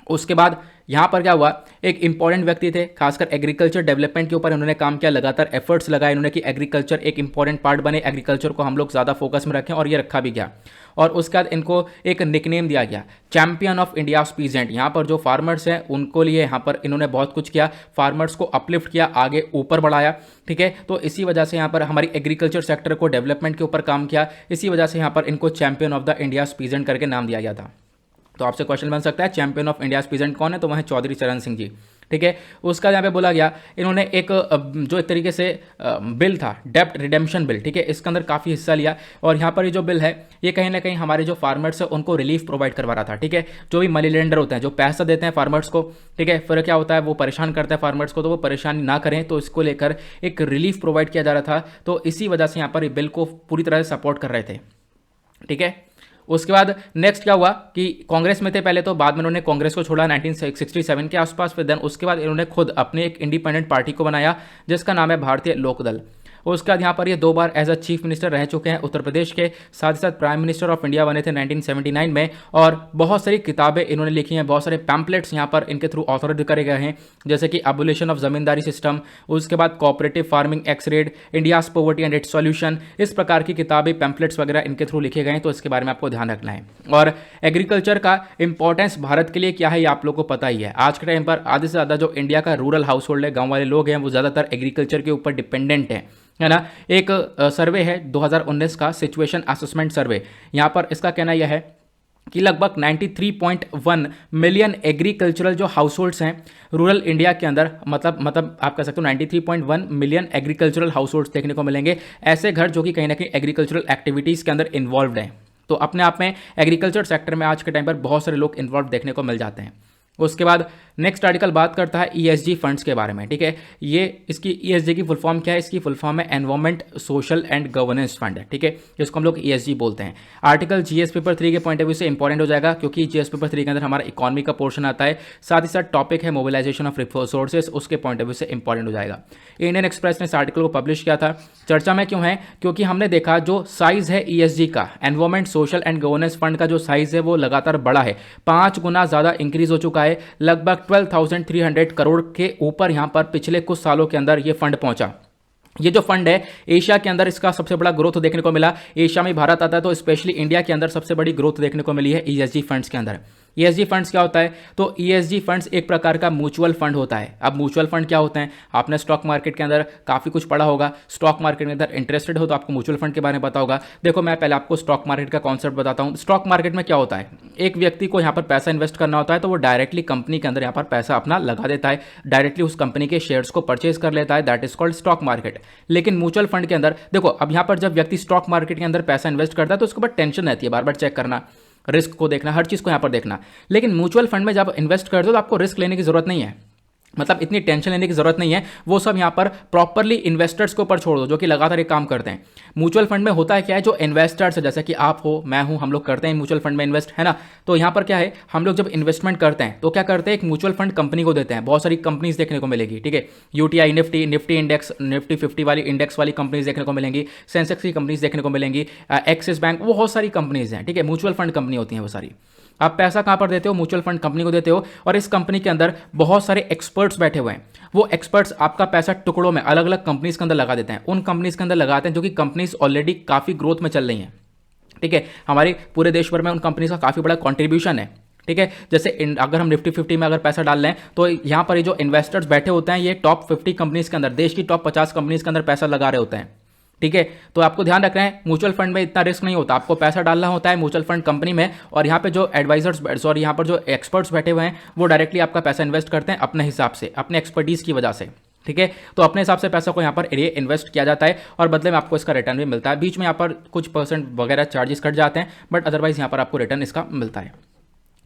उसके बाद यहाँ पर क्या हुआ, एक इंपॉर्टेंट व्यक्ति थे, खासकर एग्रीकल्चर डेवलपमेंट के ऊपर इन्होंने काम किया, लगातार एफर्ट्स लगाए इन्होंने कि एग्रीकल्चर एक इंपॉर्टेंट पार्ट बने, एग्रीकल्चर को हम लोग ज़्यादा फोकस में रखें, और ये रखा भी गया। और उसके बाद इनको एक निकनेम दिया गया, चैंपियन ऑफ इंडिया पीजेंट। यहाँ पर जो फार्मर्स हैं उनको लिए यहाँ पर इन्होंने बहुत कुछ किया, फार्मर्स को अपलिफ्ट किया, आगे ऊपर बढ़ाया, ठीक है। तो इसी वजह से यहाँ पर हमारी एग्रीकल्चर सेक्टर को डेवलपमेंट के ऊपर काम किया, इसी वजह से यहाँ पर इनको champion of the India peasant करके नाम दिया गया था। तो आपसे क्वेश्चन बन सकता है चैंपियन ऑफ इंडिया पीजेंट कौन है, तो वह है चौधरी चरण सिंह जी, ठीक है। उसका यहाँ पे बोला गया इन्होंने एक जो एक तरीके से बिल था, डेप्ट रिडेम्पशन बिल, ठीक है, इसके अंदर काफ़ी हिस्सा लिया। और यहाँ पर ये जो बिल है ये कहीं ना कहीं हमारे जो फार्मर्स है उनको रिलीफ प्रोवाइड करवा रहा था, ठीक है। जो भी मनी लेंडर होते हैं जो पैसा देते हैं फार्मर्स को, ठीक है, फिर क्या होता है वो परेशान करता है फार्मर्स को, तो वो परेशानी ना करें, तो इसको लेकर एक रिलीफ प्रोवाइड किया जा रहा था। तो इसी वजह से यहाँ पर ये बिल को पूरी तरह से सपोर्ट कर रहे थे, ठीक है। उसके बाद नेक्स्ट क्या हुआ कि कांग्रेस में थे पहले, तो बाद में उन्होंने कांग्रेस को छोड़ा 1967 के आसपास। फिर देन उसके बाद इन्होंने खुद अपने एक इंडिपेंडेंट पार्टी को बनाया जिसका नाम है भारतीय लोकदल। उसके बाद यहाँ पर ये 2 बार एज अ चीफ मिनिस्टर रह चुके हैं उत्तर प्रदेश के, साथ ही साथ प्राइम मिनिस्टर ऑफ इंडिया बने थे 1979 में। और बहुत सारी किताबें इन्होंने लिखी हैं, बहुत सारे पैम्पलेट्स यहाँ पर इनके थ्रू ऑथराइज करे गए हैं, जैसे कि एबोलिशन ऑफ जमींदारी सिस्टम, उसके बाद cooperative farming x red, India's poverty and it's solution, इस प्रकार की किताबें पैम्पलेट्स वगैरह इनके थ्रू लिखे गए हैं। तो इसके बारे में आपको ध्यान रखना है। और एग्रीकल्चर का इंपॉर्टेंस भारत के लिए क्या है ये आप लोग को पता ही है। आज के टाइम पर आधे से ज़्यादा जो इंडिया का रूरल हाउस होल्ड है, गाँव वाले लोग हैं, वो ज़्यादातर एग्रीकल्चर के ऊपर डिपेंडेंट हैं, है ना। एक सर्वे है 2019 का सिचुएशन असेसमेंट सर्वे, यहाँ पर इसका कहना यह है कि लगभग 93.1 मिलियन एग्रीकल्चरल जो हाउस होल्ड्स हैं रूरल इंडिया के अंदर, मतलब आप कह सकते हो 93.1 मिलियन एग्रीकल्चरल हाउस होल्ड्स देखने को मिलेंगे, ऐसे घर जो कि कहीं ना कहीं एग्रीकल्चरल एक्टिविटीज़ के अंदर इन्वॉल्व हैं। तो अपने आप में एग्रीकल्चर सेक्टर में आज के टाइम पर बहुत सारे लोग इन्वॉल्व देखने को मिल जाते हैं। उसके बाद नेक्स्ट आर्टिकल बात करता है ईएसजी फंड्स के बारे में, ठीक है। ये इसकी ईएसजी की फुल फॉर्म क्या है, इसकी फुल फॉर्म है environment social and governance fund, ठीक है, जिसको हम लोग ईएसजी बोलते हैं। आर्टिकल जीएस पेपर 3 के पॉइंट ऑफ व्यू से इंपॉर्टेंट हो जाएगा, क्योंकि जीएस पेपर 3 के अंदर हमारा इकोनॉमी का पोर्शन आता है, साथ ही साथ टॉपिक है मोबिलाइजेशन ऑफ रिसोर्सेज, उसके पॉइंट ऑफ व्यू से इंपॉर्टेंट हो जाएगा। इंडियन एक्सप्रेस ने इस आर्टिकल को पब्लिश किया था। चर्चा में क्यों है, क्योंकि हमने देखा जो साइज है ईएसजी का, environment social and governance fund का जो साइज है वो लगातार बढ़ा है, 5 गुना ज़्यादा इंक्रीज हो चुका है, लगभग 12,300 करोड़ के ऊपर यहां पर पिछले कुछ सालों के अंदर यह फंड पहुंचा। ये जो फंड है एशिया के अंदर इसका सबसे बड़ा ग्रोथ देखने को मिला, एशिया में भारत आता है तो स्पेशली इंडिया के अंदर सबसे बड़ी ग्रोथ देखने को मिली है ईएसजी फंड्स के अंदर। ईएसजी फंड्स क्या होता है, तो ईएसजी फंड्स एक प्रकार का म्यूचुअल फंड होता है। अब म्यूचुअल फंड क्या होते हैं, आपने स्टॉक मार्केट के अंदर काफ़ी कुछ पढ़ा होगा, स्टॉक मार्केट के अंदर इंटरेस्टेड हो तो आपको म्यूचुअल फंड के बारे में पता होगा। देखो मैं पहले आपको स्टॉक मार्केट का कॉन्सेप्ट बताता हूँ। स्टॉक मार्केट में क्या होता है, एक व्यक्ति को यहाँ पर पैसा इन्वेस्ट करना होता है तो वो डायरेक्टली कंपनी के अंदर यहाँ पर पैसा अपना लगा देता है, डायरेक्टली उस कंपनी के शेयर्स को परचेज कर लेता है, that is called stock market. लेकिन म्यूचुअल फंड के अंदर देखो, अब यहाँ पर जब व्यक्ति स्टॉक मार्केट के अंदर पैसा इन्वेस्ट करता है तो उसके ऊपर टेंशन रहती है, बार बार चेक करना, रिस्क को देखना, हर चीज़ को यहाँ पर देखना। लेकिन म्यूचुअल फंड में जब इन्वेस्ट करते हो तो आपको रिस्क लेने की जरूरत नहीं है, मतलब इतनी टेंशन लेने की जरूरत नहीं है, वो सब यहाँ पर प्रॉपरली इन्वेस्टर्स के ऊपर छोड़ दो जो कि लगातार एक काम करते हैं। म्यूचुअल फंड में होता है क्या है, जो इन्वेस्टर्स है जैसे कि आप हो, मैं हूँ, हम लोग करते हैं म्यूचुअल फंड में इन्वेस्ट, है ना। तो यहाँ पर क्या है, हम लोग जब इन्वेस्टमेंट करते हैं तो क्या करते हैं, एक म्यूचुअल फंड कंपनी को देते हैं, बहुत सारी कंपनीज देखने को मिलेगी, ठीक है, यूटीआई निफ्टी इंडेक्स, निफ्टी 50 वाली इंडेक्स वाली कंपनीज देखने को मिलेंगी, सेंसेक्स की कंपनीज देखने को मिलेंगी, एक्सिस बैंक, बहुत सारी कंपनीज हैं, ठीक है, म्यूचुअल फंड कंपनी होती हैं वो सारी। आप पैसा कहाँ पर देते हो, म्यूचुअल फंड कंपनी को देते हो, और इस कंपनी के अंदर बहुत सारे एक्सपर्ट्स बैठे हुए हैं। वो एक्सपर्ट्स आपका पैसा टुकड़ों में अलग अलग कंपनीज के अंदर लगा देते हैं, उन कंपनीज के अंदर लगाते हैं जो कि कंपनीज ऑलरेडी काफ़ी ग्रोथ में चल रही हैं, ठीक है। हमारे पूरे देश भर में उन कंपनीज का काफ़ी बड़ा कॉन्ट्रीब्यूशन है, ठीक है। जैसे अगर हम निफ्टी 50 में अगर पैसा डाल लें तो यहाँ पर ये जो इन्वेस्टर्स बैठे होते हैं ये टॉप 50 कंपनीज के अंदर, देश की टॉप 50 कंपनीज के अंदर पैसा लगा रहे होते हैं, ठीक है। तो आपको ध्यान रखना है, म्यूचुअल फंड में इतना रिस्क नहीं होता, आपको पैसा डालना होता है म्यूचुअल फंड कंपनी में, और यहाँ पे जो एडवाइजर्स और यहाँ पर जो एक्सपर्ट्स बैठे हुए हैं वो डायरेक्टली आपका पैसा इन्वेस्ट करते हैं अपने हिसाब से, अपने एक्सपर्टीज़ की वजह से, ठीक है। तो अपने हिसाब से पैसा को यहाँ पर रे इन्वेस्ट किया जाता है और बदले में आपको इसका रिटर्न भी मिलता है। बीच में यहाँ पर कुछ % वगैरह चार्जेस कट जाते हैं, बट अदरवाइज यहाँ पर आपको रिटर्न इसका मिलता है।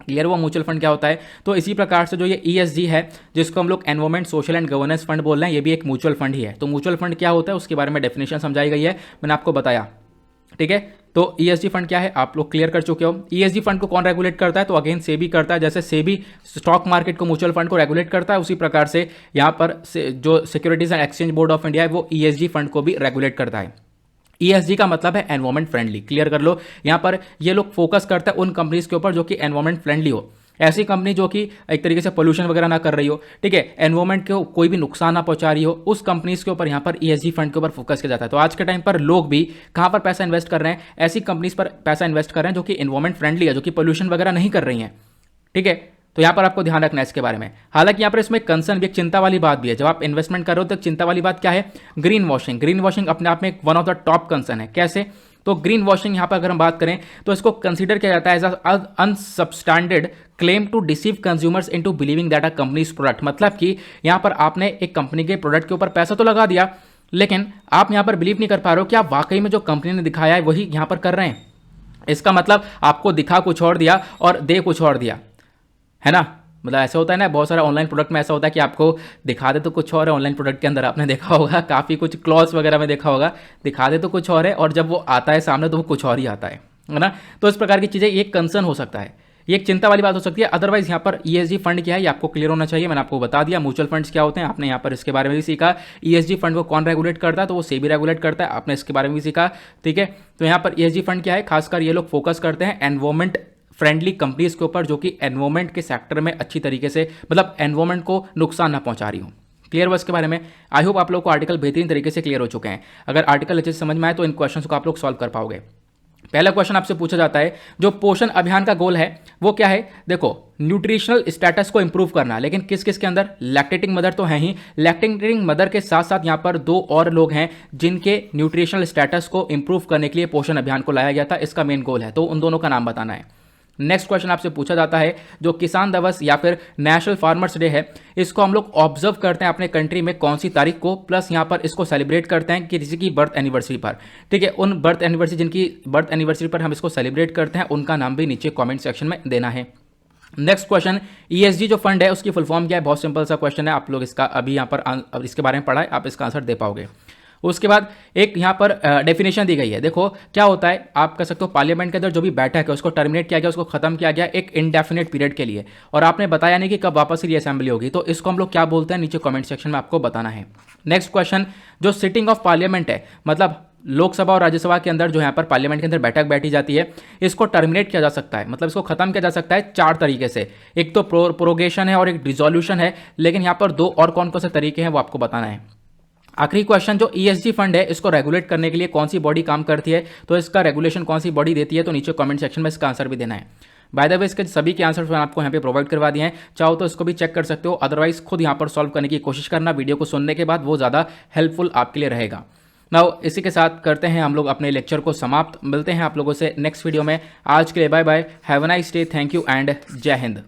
क्लियर हुआ म्यूचुअल फंड क्या होता है। तो इसी प्रकार से जो ये ईएसजी है जिसको हम लोग environment social and governance fund बोल रहे हैं, ये भी एक म्यूचुअल फंड ही है। तो म्यूचुअल फंड क्या होता है उसके बारे में डेफिनेशन समझाई गई है, मैंने आपको बताया, ठीक है। तो ईएसजी फंड क्या है आप लोग क्लियर कर चुके हो। ईएसजी फंड को कौन रेगुलेट करता है, तो अगेन सेबी करता है। जैसे सेबी स्टॉक मार्केट को म्यूचुअल फंड को रेगुलेट करता है, उसी प्रकार से यहाँ पर जो securities and exchange board of India है वो ईएसजी फंड को भी रेगुलेट करता है। ईएसजी का मतलब है एनवायरमेंट फ्रेंडली, क्लियर कर लो। यहाँ पर ये लोग फोकस करते हैं उन कंपनीज के ऊपर जो कि एनवायरमेंट फ्रेंडली हो। ऐसी कंपनी जो कि एक तरीके से पोल्यूशन वगैरह ना कर रही हो, ठीक है, एनवायरमेंट को कोई भी नुकसान ना पहुंचा रही हो, उस कंपनीज के ऊपर यहाँ पर ईएसजी फंड के ऊपर फोकस किया जाता है। तो आज के टाइम पर लोग भी कहाँ पर पैसा इन्वेस्ट कर रहे हैं, ऐसी कंपनीज पर पैसा इन्वेस्ट कर रहे हैं जो कि एनवायरमेंट फ्रेंडली है, जो कि पोल्यूशन वगैरह नहीं कर रही हैं, ठीक है। तो यहाँ पर आपको ध्यान रखना है इसके बारे में। हालांकि यहाँ पर इसमें कंसर्न भी, एक चिंता वाली बात भी है। जब आप इन्वेस्टमेंट कर रहे हो तो चिंता वाली बात क्या है, ग्रीन वॉशिंग। ग्रीन वॉशिंग अपने आप में एक one of the top concern है। कैसे? तो ग्रीन वॉशिंग यहाँ पर अगर हम बात करें तो इसको कंसीडर किया जाता है as unsubstantiated claim to deceive consumers into believing that a company's product. मतलब कि यहाँ पर आपने एक कंपनी के प्रोडक्ट के ऊपर पैसा तो लगा दिया, लेकिन आप यहाँ पर बिलीव नहीं कर पा रहे हो कि आप वाकई में जो कंपनी ने दिखाया है वही यहाँ पर कर रहे हैं। इसका मतलब आपको दिखा कुछ और दिया और दे कुछ और दिया, है ना। मतलब ऐसा होता है ना, बहुत सारा ऑनलाइन प्रोडक्ट में ऐसा होता है कि आपको दिखा दे तो कुछ और है, ऑनलाइन प्रोडक्ट के अंदर आपने देखा होगा, काफ़ी कुछ क्लॉज वगैरह में देखा होगा, दिखा दे तो कुछ और है और जब वो आता है सामने तो वो कुछ और ही आता है ना। तो इस प्रकार की चीज़ें ये कंसर्न हो सकता है, ये एक चिंता वाली बात हो सकती है। अदरवाइज यहाँ पर ईएसजी फंड क्या है ये आपको क्लियर होना चाहिए। मैंने आपको बता दिया म्यूचुअल फंड्स क्या होते हैं, आपने यहाँ पर इसके बारे में भी सीखा। ईएसजी फंड को कौन रेगुलेट करता है, तो वो सेबी रेगुलेट करता है, आपने इसके बारे में भी सीखा, ठीक है। तो यहाँ पर ईएसजी फंड क्या है, खासकर ये लोग फोकस करते हैं एनवायरमेंट फ्रेंडली कंपनीज के ऊपर जो कि एनवायरमेंट के सेक्टर में अच्छी तरीके से, मतलब एनवायरमेंट को नुकसान ना पहुंचा रही हो। क्लियर हुआ इसके बारे में? आई होप आप लोग को आर्टिकल बेहतरीन तरीके से क्लियर हो चुके हैं। अगर आर्टिकल अच्छे से समझ में आए तो इन क्वेश्चंस को आप लोग सॉल्व कर पाओगे। पहला क्वेश्चन आपसे पूछा जाता है, जो पोषण अभियान का गोल है वो क्या है? देखो, न्यूट्रिशनल स्टेटस को इंप्रूव करना, लेकिन किस किस के अंदर? लैक्टेटिंग मदर तो है ही, लैक्टेटिंग मदर के साथ साथ यहाँ पर 2 और लोग हैं जिनके न्यूट्रिशनल स्टेटस को इंप्रूव करने के लिए पोषण अभियान को लाया गया था, इसका मेन गोल है, तो उन दोनों का नाम बताना है। नेक्स्ट क्वेश्चन आपसे पूछा जाता है, जो किसान दिवस या फिर नेशनल फार्मर्स डे है, इसको हम लोग ऑब्जर्व करते हैं अपने कंट्री में कौन सी तारीख को, प्लस यहाँ पर इसको सेलिब्रेट करते हैं किसी की बर्थ एनिवर्सरी पर, ठीक है। उन बर्थ एनिवर्सरी, जिनकी बर्थ एनिवर्सरी पर हम इसको सेलिब्रेट करते हैं, उनका नाम भी नीचे कमेंट सेक्शन में देना है। नेक्स्ट क्वेश्चन, ईएसजी जो फंड है उसकी फुल फॉर्म क्या है? बहुत सिंपल सा क्वेश्चन है, आप लोग इसका अभी यहाँ पर इसके बारे में पढ़ा है, आप इसका आंसर दे पाओगे। उसके बाद एक यहाँ पर डेफिनेशन दी गई है। देखो क्या होता है, आप कह सकते हो पार्लियामेंट के अंदर जो भी बैठक है उसको टर्मिनेट किया गया, उसको खत्म किया गया एक इंडेफिनेट पीरियड के लिए, और आपने बताया नहीं कि कब वापस रीअसेंबली होगी, तो इसको हम लोग क्या बोलते हैं, नीचे कमेंट सेक्शन में आपको बताना है। नेक्स्ट क्वेश्चन, जो सिटिंग ऑफ पार्लियामेंट है, मतलब लोकसभा और राज्यसभा के अंदर जो यहाँ पर पार्लियामेंट के अंदर बैठक बैठी जाती है, इसको टर्मिनेट किया जा सकता है, मतलब इसको खत्म किया जा सकता है 4 तरीके से। एक तो प्रोरोगेशन है और एक डिसोल्यूशन है, लेकिन यहाँ पर 2 और कौन कौन से तरीके हैं वो आपको बताना है। आखिरी क्वेश्चन, जो ईएसजी फंड है इसको रेगुलेट करने के लिए कौन सी बॉडी काम करती है, तो इसका रेगुलेशन कौन सी बॉडी देती है, तो नीचे कमेंट सेक्शन में इसका आंसर भी देना है। बाय द वे इसके सभी के आंसर मैंने आपको यहाँ पे प्रोवाइड करवा दिए हैं, चाहो तो इसको भी चेक कर सकते हो, अदरवाइज खुद यहाँ पर सॉल्व करने की कोशिश करना वीडियो को सुनने के बाद, वो ज़्यादा हेल्पफुल आपके लिए रहेगा। नाउ इसी के साथ करते हैं हम लोग अपने लेक्चर को समाप्त। मिलते हैं आप लोगों से नेक्स्ट वीडियो में। आज के लिए bye bye, have a nice day, thank you and जय हिंद।